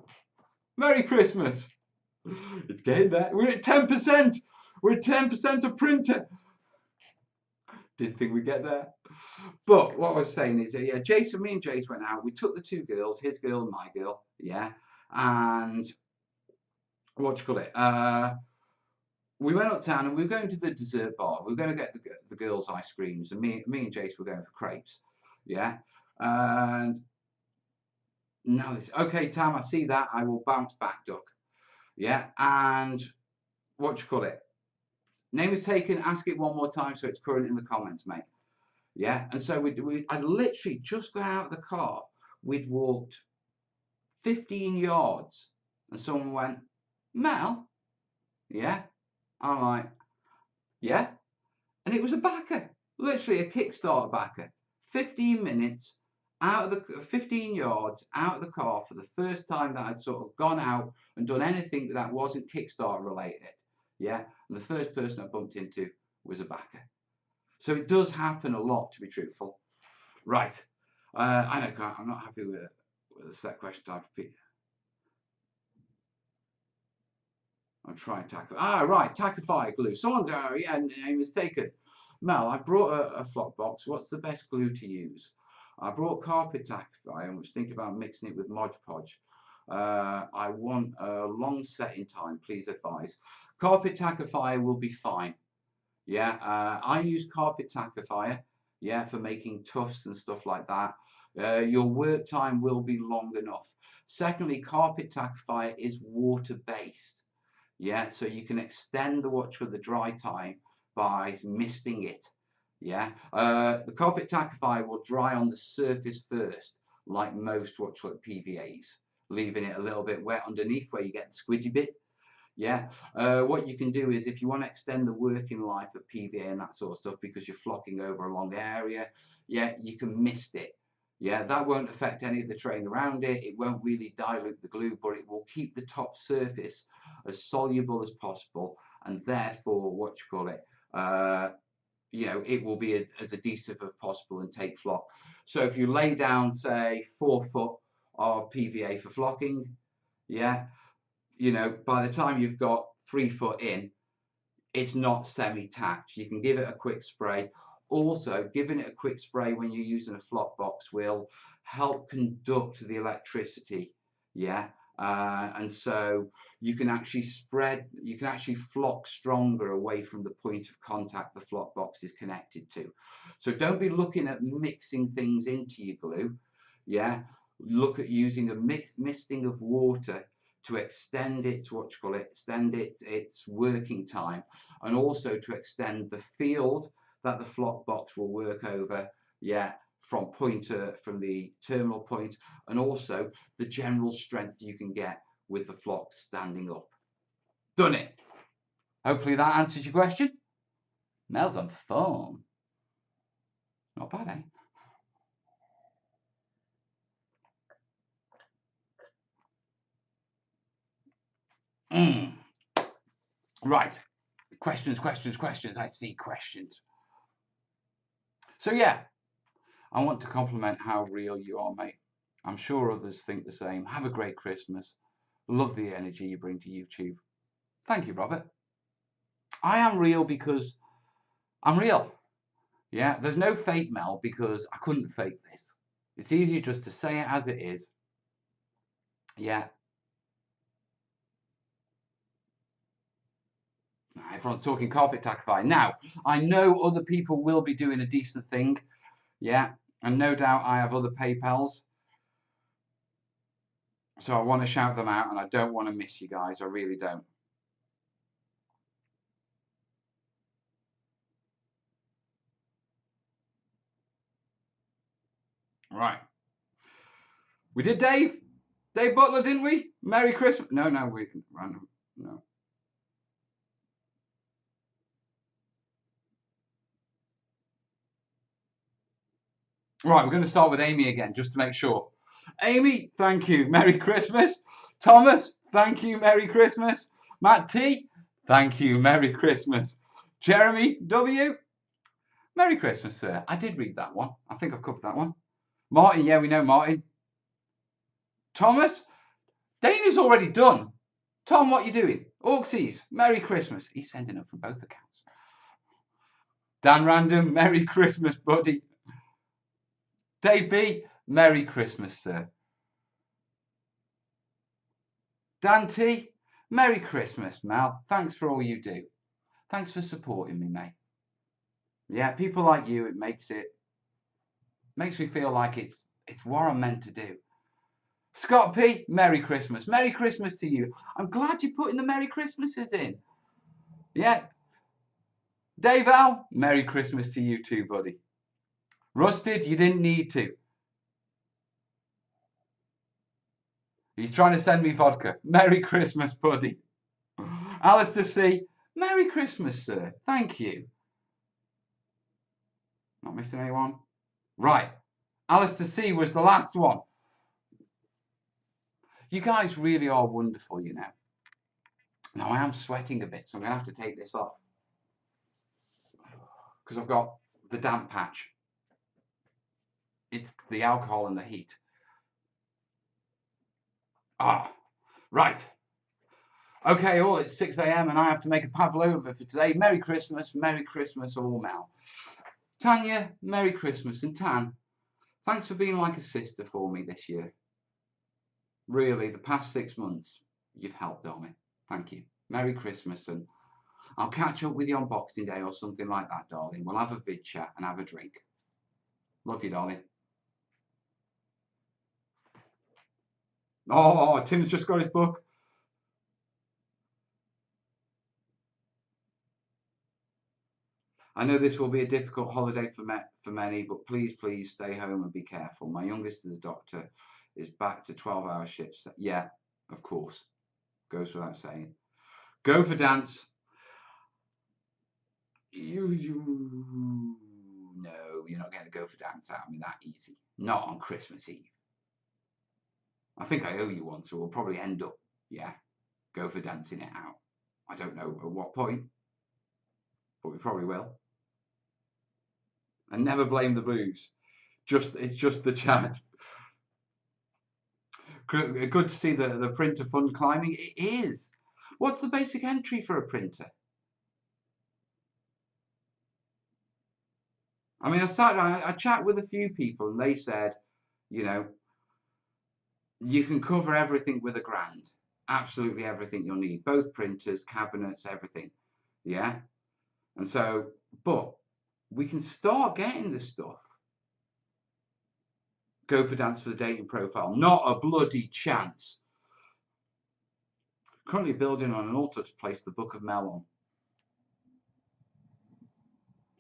Merry Christmas. It's getting there. We're at 10%. We're at 10% of printer. Didn't think we'd get there. But what I was saying is, yeah, me and Jace went out. We took the two girls, his girl and my girl, yeah. And what do you call it? We went uptown and we were going to the dessert bar. We were going to get the girls' ice creams, and me and Jace were going for crepes, yeah. And now this, okay, Tam, I see that. I will bounce back, duck. Yeah, and what do you call it? Name is taken. Ask it one more time so it's current in the comments, mate. Yeah, and so I'd literally just got out of the car. We'd walked 15 yards, and someone went, "Mel?" Yeah, I'm like, "Yeah," and it was a backer, literally a Kickstarter backer. 15 minutes out of the 15 yards out of the car for the first time that I'd sort of gone out and done anything that wasn't Kickstarter related. Yeah, and the first person I bumped into was a backer. So it does happen a lot, to be truthful. Right. I know, I'm not happy with the set question time for Pete. I'm trying tackle. Right. Tackify glue. Someone's, yeah, name is taken. Mel, I brought a flock box. What's the best glue to use? I brought carpet tackify and was thinking about mixing it with Mod Podge. I want a long setting time. Please advise. Carpet tackifier will be fine. Yeah, I use carpet tackifier, yeah, for making tufts and stuff like that. Your work time will be long enough. Secondly, carpet tackifier is water based. Yeah, so you can extend the watch for the dry time by misting it. Yeah, the carpet tackifier will dry on the surface first, like most watch like PVAs, leaving it a little bit wet underneath where you get the squidgy bit. Yeah, what you can do is if you want to extend the working life of PVA and that sort of stuff because you're flocking over a long area, yeah, you can mist it. Yeah, that won't affect any of the terrain around it. It won't really dilute the glue, but it will keep the top surface as soluble as possible, and therefore, what you call it, it will be as adhesive as possible and take flock. So if you lay down, say, 4 foot of PVA for flocking. Yeah, you know, by the time you've got 3 foot in, it's not semi-tacked. You can give it a quick spray. Also, giving it a quick spray when you're using a flock box will help conduct the electricity. Yeah. And so you can actually flock stronger away from the point of contact the flock box is connected to. So don't be looking at mixing things into your glue. Yeah. Look at using a misting of water to extend its working time, and also to extend the field that the flock box will work over, yeah, from the terminal point, and also the general strength you can get with the flock standing up. Done it. Hopefully that answers your question. Smells on foam. Not bad, eh? Right. Questions. I see questions. So yeah, I want to compliment how real you are, mate. I'm sure others think the same. Have a great Christmas. Love the energy you bring to YouTube. Thank you, Robert. I am real because I'm real. Yeah, there's no fake Mel because I couldn't fake this. It's easier just to say it as it is. Yeah. Everyone's talking carpet tackify. Now, I know other people will be doing a decent thing. Yeah. And no doubt I have other PayPals. So I want to shout them out and I don't want to miss you guys. I really don't. Right. We did Dave Butler, didn't we? Merry Christmas. No, we didn't. Random. No. Right, we're going to start with Amy again, just to make sure. Amy, thank you. Merry Christmas. Thomas, thank you. Merry Christmas. Matt T, thank you. Merry Christmas. Jeremy W, Merry Christmas, sir. I did read that one. I think I've covered that one. Martin, yeah, we know Martin. Thomas, Dana's already done. Tom, what you doing? Auxies, Merry Christmas. He's sending up from both accounts. Dan Random, Merry Christmas, buddy. Dave B, Merry Christmas, sir. Dan T, Merry Christmas, Mal. Thanks for all you do. Thanks for supporting me, mate. Yeah, people like you, it makes me feel like it's what I'm meant to do. Scott P, Merry Christmas. Merry Christmas to you. I'm glad you're putting the Merry Christmases in. Yeah. Dave Al, Merry Christmas to you too, buddy. Rusted, you didn't need to. He's trying to send me vodka. Merry Christmas, buddy. Alistair C, Merry Christmas, sir. Thank you. Not missing anyone? Right. Alistair C was the last one. You guys really are wonderful, you know. Now, I am sweating a bit, so I'm going to have to take this off. Because I've got the damp patch. It's the alcohol and the heat. Right. Okay, all, it's 6 a.m. and I have to make a pavlova for today. Merry Christmas all, Mel. Tanya, Merry Christmas. And Tan, thanks for being like a sister for me this year. Really, the past 6 months, you've helped, darling. Thank you. Merry Christmas, and I'll catch up with you on Boxing Day or something like that, darling. We'll have a vid chat and have a drink. Love you, darling. Oh, Tim's just got his book. I know this will be a difficult holiday for many, but please stay home and be careful. My youngest is a doctor, is back to 12-hour shifts. Yeah, of course. Goes without saying. Go for dance. No, you're not going to go for dance out. I mean, that easy. Not on Christmas Eve. I think I owe you one, so we'll probably end up, yeah, go for dancing it out. I don't know at what point, but we probably will. And never blame the booze. It's just the chat. Good to see the printer fund climbing. It is. What's the basic entry for a printer? I mean, I chat with a few people and they said, you know, you can cover everything with £1,000. Absolutely everything you'll need. Both printers, cabinets, everything. Yeah. And so, but we can start getting this stuff. Go for dance for the dating profile. Not a bloody chance. Currently building on an altar to place the Book of Mel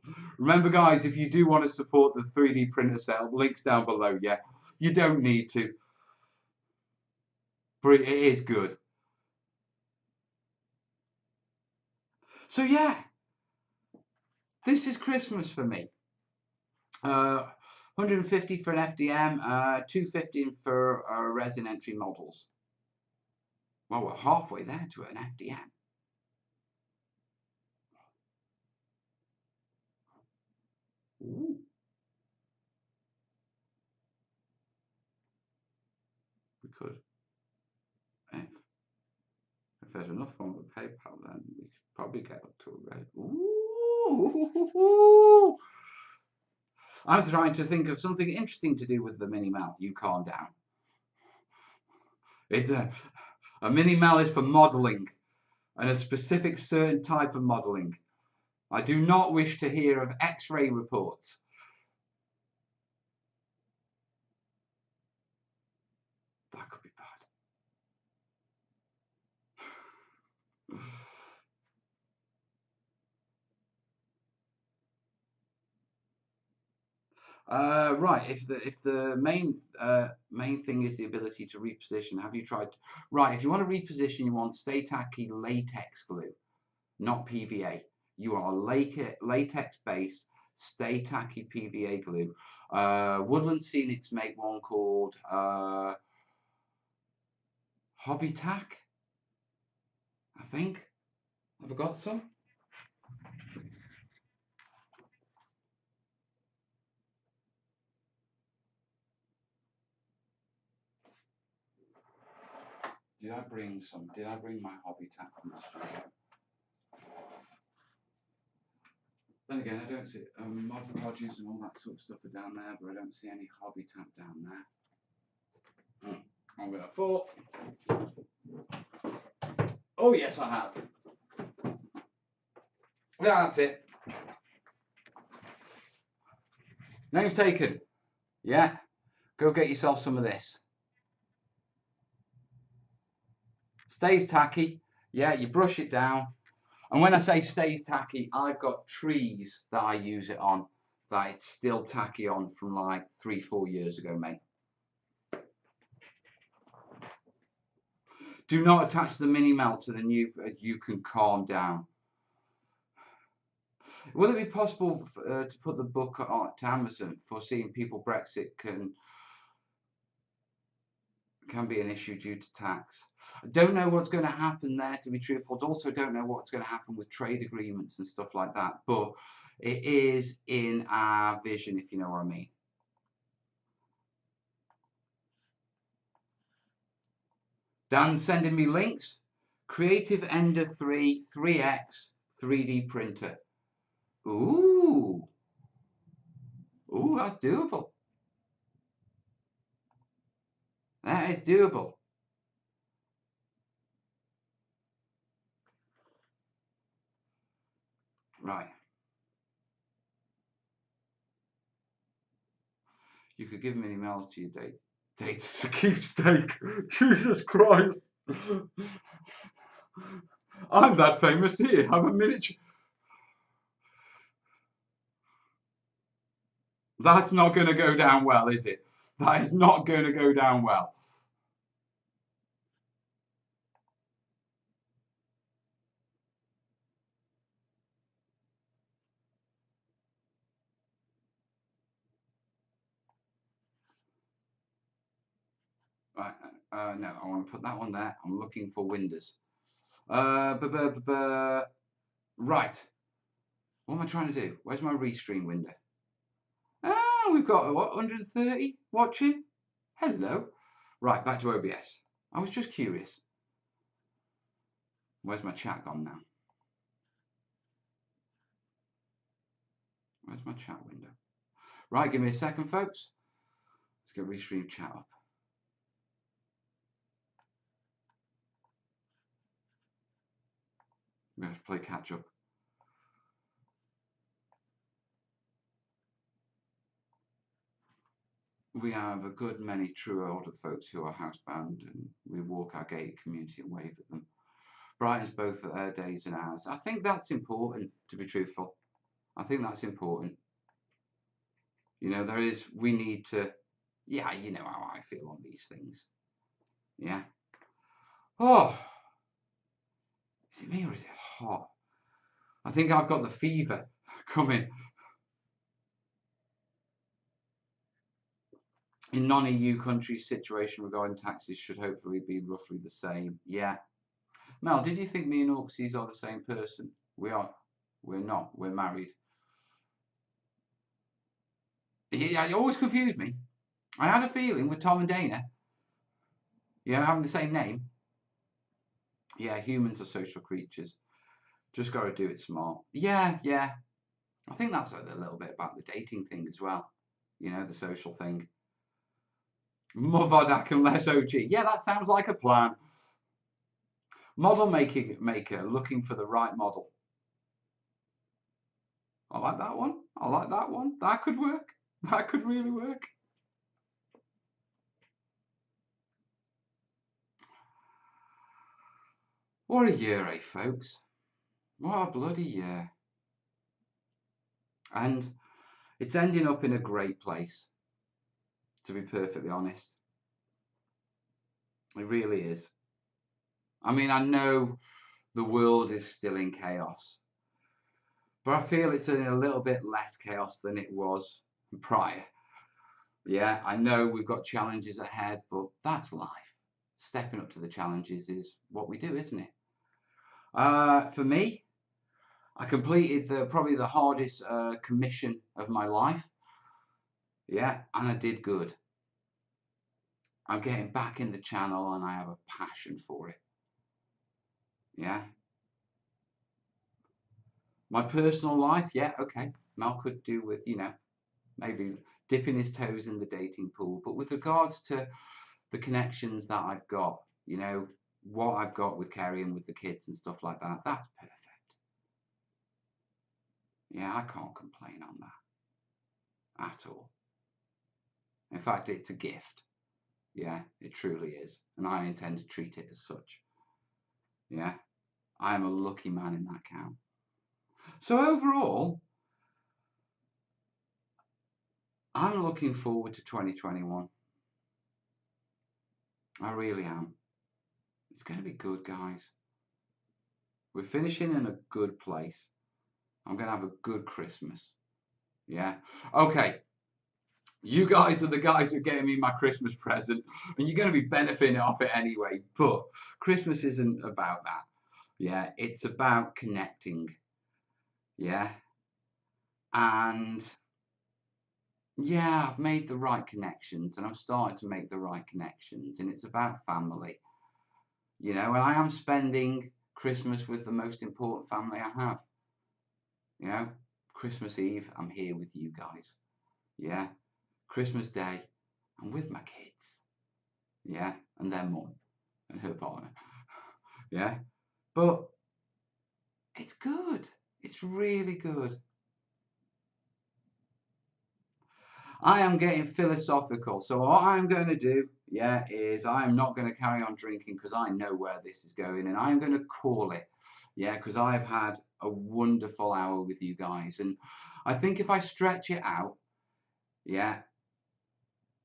on. Remember, guys, if you do want to support the 3D printer sale, links down below. Yeah, you don't need to, but it is good. So yeah, this is Christmas for me. 150 for an FDM, 250 for resin entry models. Well, we're halfway there to an FDM. Ooh. We could. If there's enough on the PayPal, then we could probably get up to a red. Ooh. I'm trying to think of something interesting to do with the mini mal. You calm down. It's a mini mal is for modelling, and a specific certain type of modelling. I do not wish to hear of X-ray reports. That could be bad. Right, if the main thing is the ability to reposition, have you tried? Right, if you want to reposition, you want Stay Tacky latex glue, not PVA. You are latex based Stay Tacky PVA glue. Woodland Scenics make one called Hobby Tack, I think. Have I got some? Did I bring some? Did I bring my Hobby Tack from the studio? Then again, I don't see Mod Podges and all that sort of stuff are down there, but I don't see any Hobby Tack down there. I'm gonna fall. Oh yes, I have. Yeah, that's it. Name's taken. Yeah, go get yourself some of this. Stays tacky. Yeah, you brush it down. And when I say stays tacky, I've got trees that I use it on that it's still tacky on from like 3-4 years ago, mate. Do not attach the mini melt to the new. You can calm down. Will it be possible to put the book on to Amazon? Foreseeing people Brexit can be an issue due to tax. I don't know what's going to happen there, to be truthful. I also don't know what's going to happen with trade agreements and stuff like that. But it is in our vision, if you know what I mean. Dan's sending me links. Creative Ender 3 3X 3D printer. Ooh. Ooh, that's doable. That is doable. Right. You could give many emails to your date. Date's a keepstake. Jesus Christ. I'm that famous here. Have a miniature. That's not going to go down well, is it? That is not going to go down well. Right, no, I want to put that one there. I'm looking for windows. Right. What am I trying to do? Where's my restream window? Ah, we've got, what, 130 watching? Hello. Right, back to OBS. I was just curious. Where's my chat gone now? Where's my chat window? Right, give me a second, folks. Let's get Restream chat up. I'm going to play catch up. We have a good many true older folks who are housebound, and we walk our gated community and wave at them. Brightens both their days and ours. I think that's important, to be truthful. I think that's important. You know, we need to, yeah, you know how I feel on these things. Yeah. Oh, is it me or is it hot? I think I've got the fever coming. In non-EU countries, situation regarding taxes should hopefully be roughly the same. Yeah. Mel, did you think me and Auxies are the same person? We are. We're not. We're married. Yeah, you always confuse me. I had a feeling with Tom and Dana, you know, having the same name. Yeah, humans are social creatures. Just got to do it smart. Yeah, yeah. I think that's a little bit about the dating thing as well. You know, the social thing. Movodak and less OG. Yeah, that sounds like a plan. Model maker looking for the right model. I like that one. I like that one. That could work. That could really work. What a year, eh, folks? What a bloody year. And it's ending up in a great place, to be perfectly honest. It really is. I mean, I know the world is still in chaos, but I feel it's in a little bit less chaos than it was prior. Yeah, I know we've got challenges ahead, but that's life. Stepping up to the challenges is what we do, isn't it? For me, I completed probably the hardest commission of my life. Yeah, and I did good. I'm getting back in the channel and I have a passion for it. Yeah. My personal life, yeah, okay. Mel could do with, you know, maybe dipping his toes in the dating pool. But with regards to the connections that I've got, you know, what I've got with Kerry and with the kids and stuff like that, that's perfect. Yeah, I can't complain on that at all. In fact, it's a gift. Yeah, it truly is. And I intend to treat it as such. Yeah, I am a lucky man in that count. So overall, I'm looking forward to 2021. I really am. It's going to be good, guys. We're finishing in a good place. I'm going to have a good Christmas. Yeah. Okay. You guys are the guys who are getting me my Christmas present, and you're going to be benefiting off it anyway. But Christmas isn't about that. Yeah. It's about connecting. Yeah. And yeah, I've made the right connections and I've started to make the right connections, and it's about family. You know, and I am spending Christmas with the most important family I have. You know, Christmas Eve, I'm here with you guys. Yeah. Christmas Day, I'm with my kids. Yeah. And their mum and her partner. Yeah. But it's good. It's really good. I am getting philosophical. So what I'm going to do, yeah, is I am not going to carry on drinking because I know where this is going, and I'm going to call it. Yeah, because I've had a wonderful hour with you guys, and I think if I stretch it out, yeah,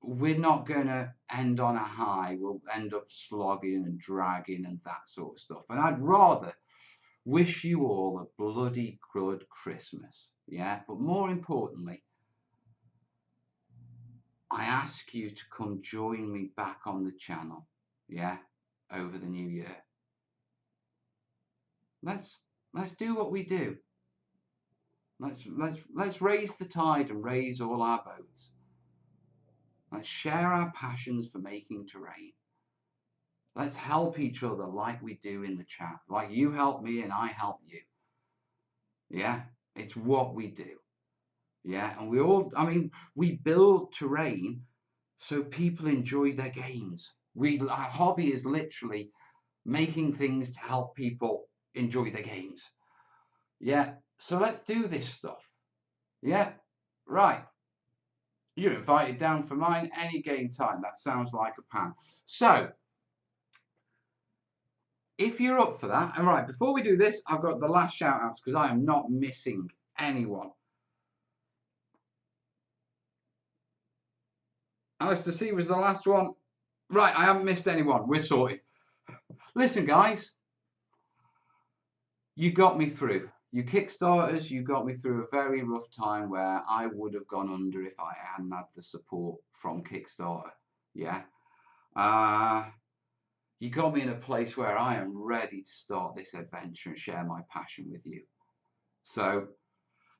we're not going to end on a high. We'll end up slogging and dragging and that sort of stuff. And I'd rather wish you all a bloody good Christmas. Yeah, but more importantly, I ask you to come join me back on the channel. Yeah, over the new year. Let's do what we do. Let's raise the tide and raise all our boats. Let's share our passions for making terrain. Let's help each other like we do in the chat. Like you help me and I help you. Yeah, it's what we do. Yeah, and we all, I mean, we build terrain so people enjoy their games. Our hobby is literally making things to help people enjoy their games. Yeah, so let's do this stuff. Yeah, right. You're invited down for mine any game time. That sounds like a plan. So, if you're up for that, and right, before we do this, I've got the last shout outs because I am not missing anyone. Alistair C was the last one. Right, I haven't missed anyone. We're sorted. Listen, guys, you got me through. You Kickstarters, you got me through a very rough time where I would have gone under if I hadn't had the support from Kickstarter. Yeah. You got me in a place where I am ready to start this adventure and share my passion with you. So,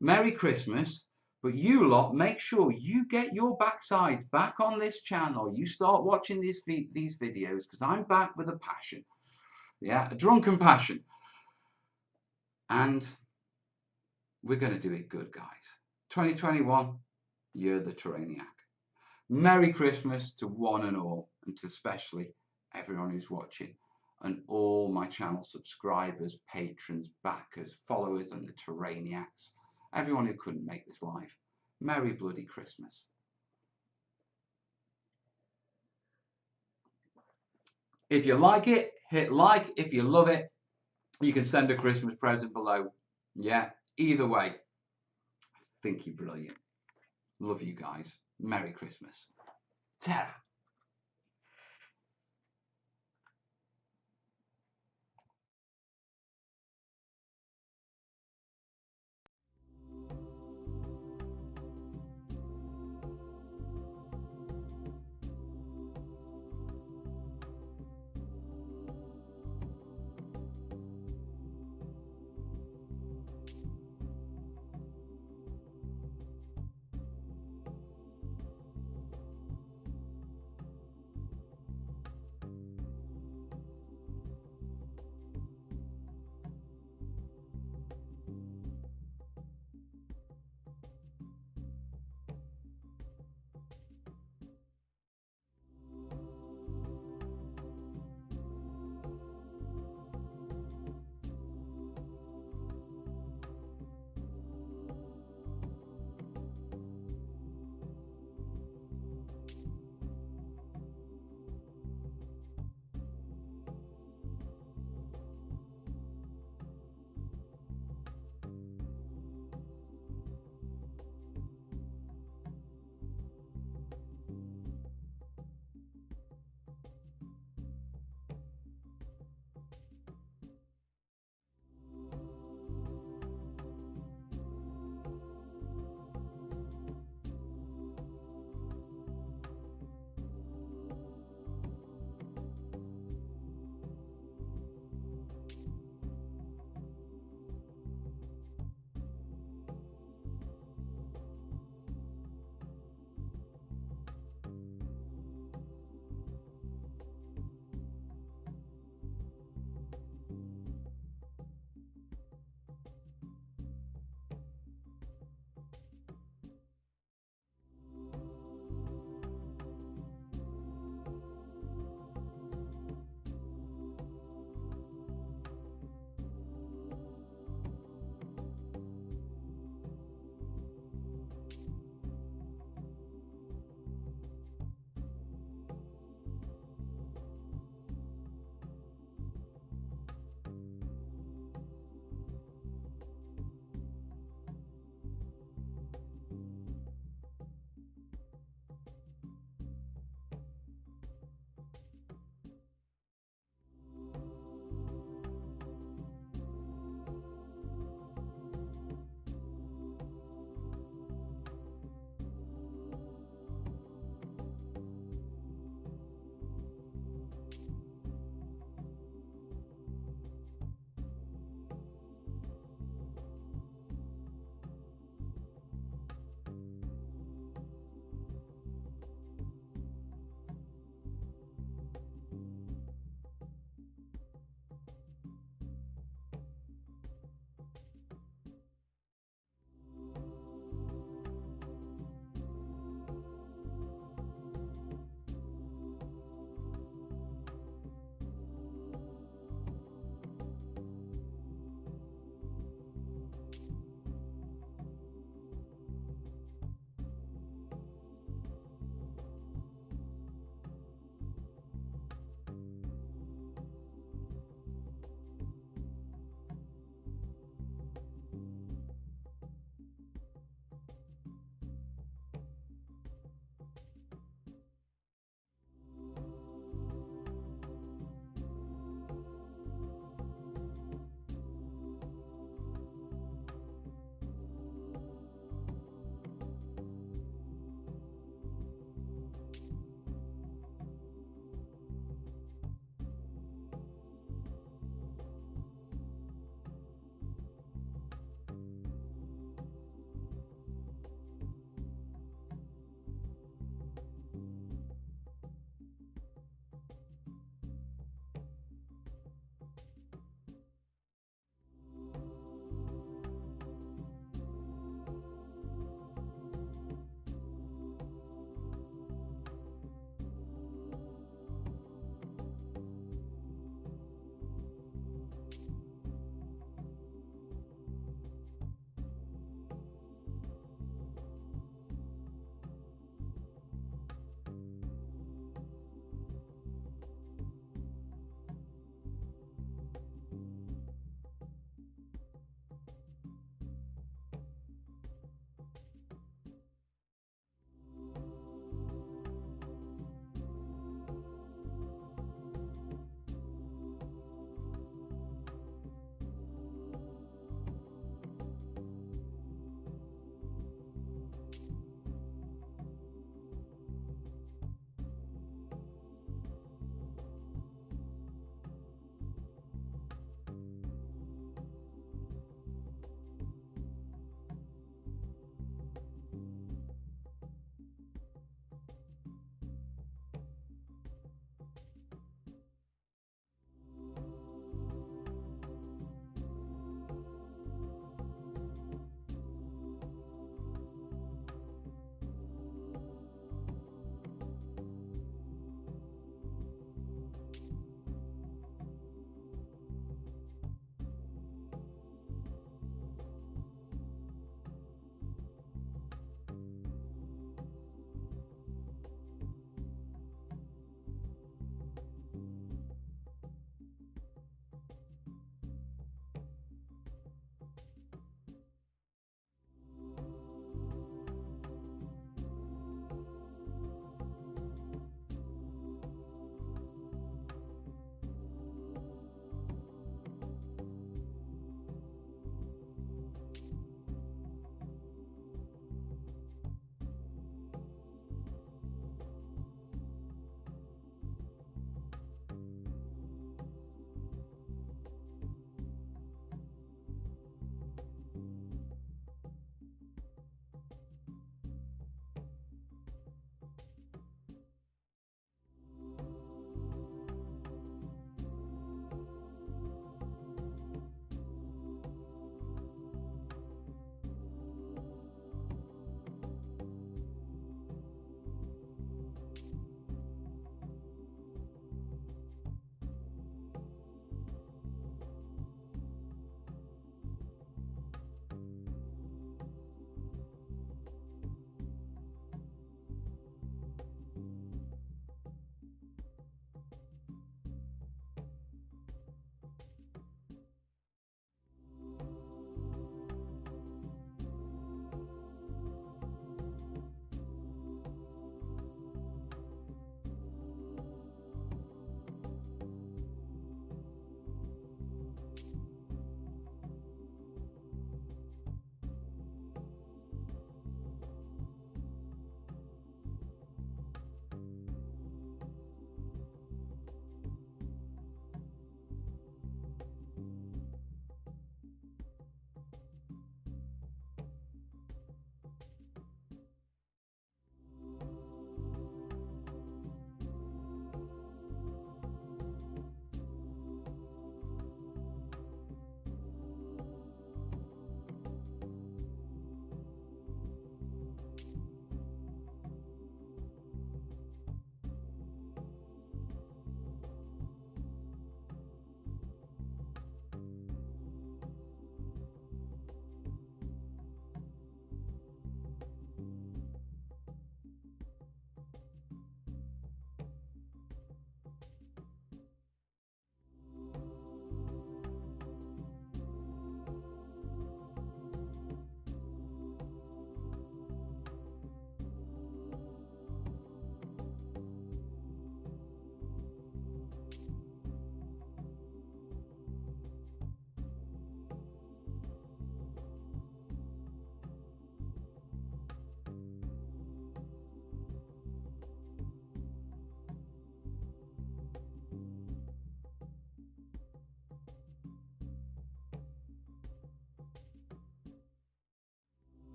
Merry Christmas. But you lot, make sure you get your backsides back on this channel. You start watching these videos because I'm back with a passion. Yeah, a drunken passion. And we're going to do it good, guys. 2021, you're the Terraniac. Merry Christmas to one and all, and to especially everyone who's watching, and all my channel subscribers, patrons, backers, followers, and the Terraniacs. Everyone who couldn't make this live. Merry bloody Christmas. If you like it, hit like. If you love it, you can send a Christmas present below. Yeah, either way, I think you're brilliant. Love you guys. Merry Christmas. Ta-ra.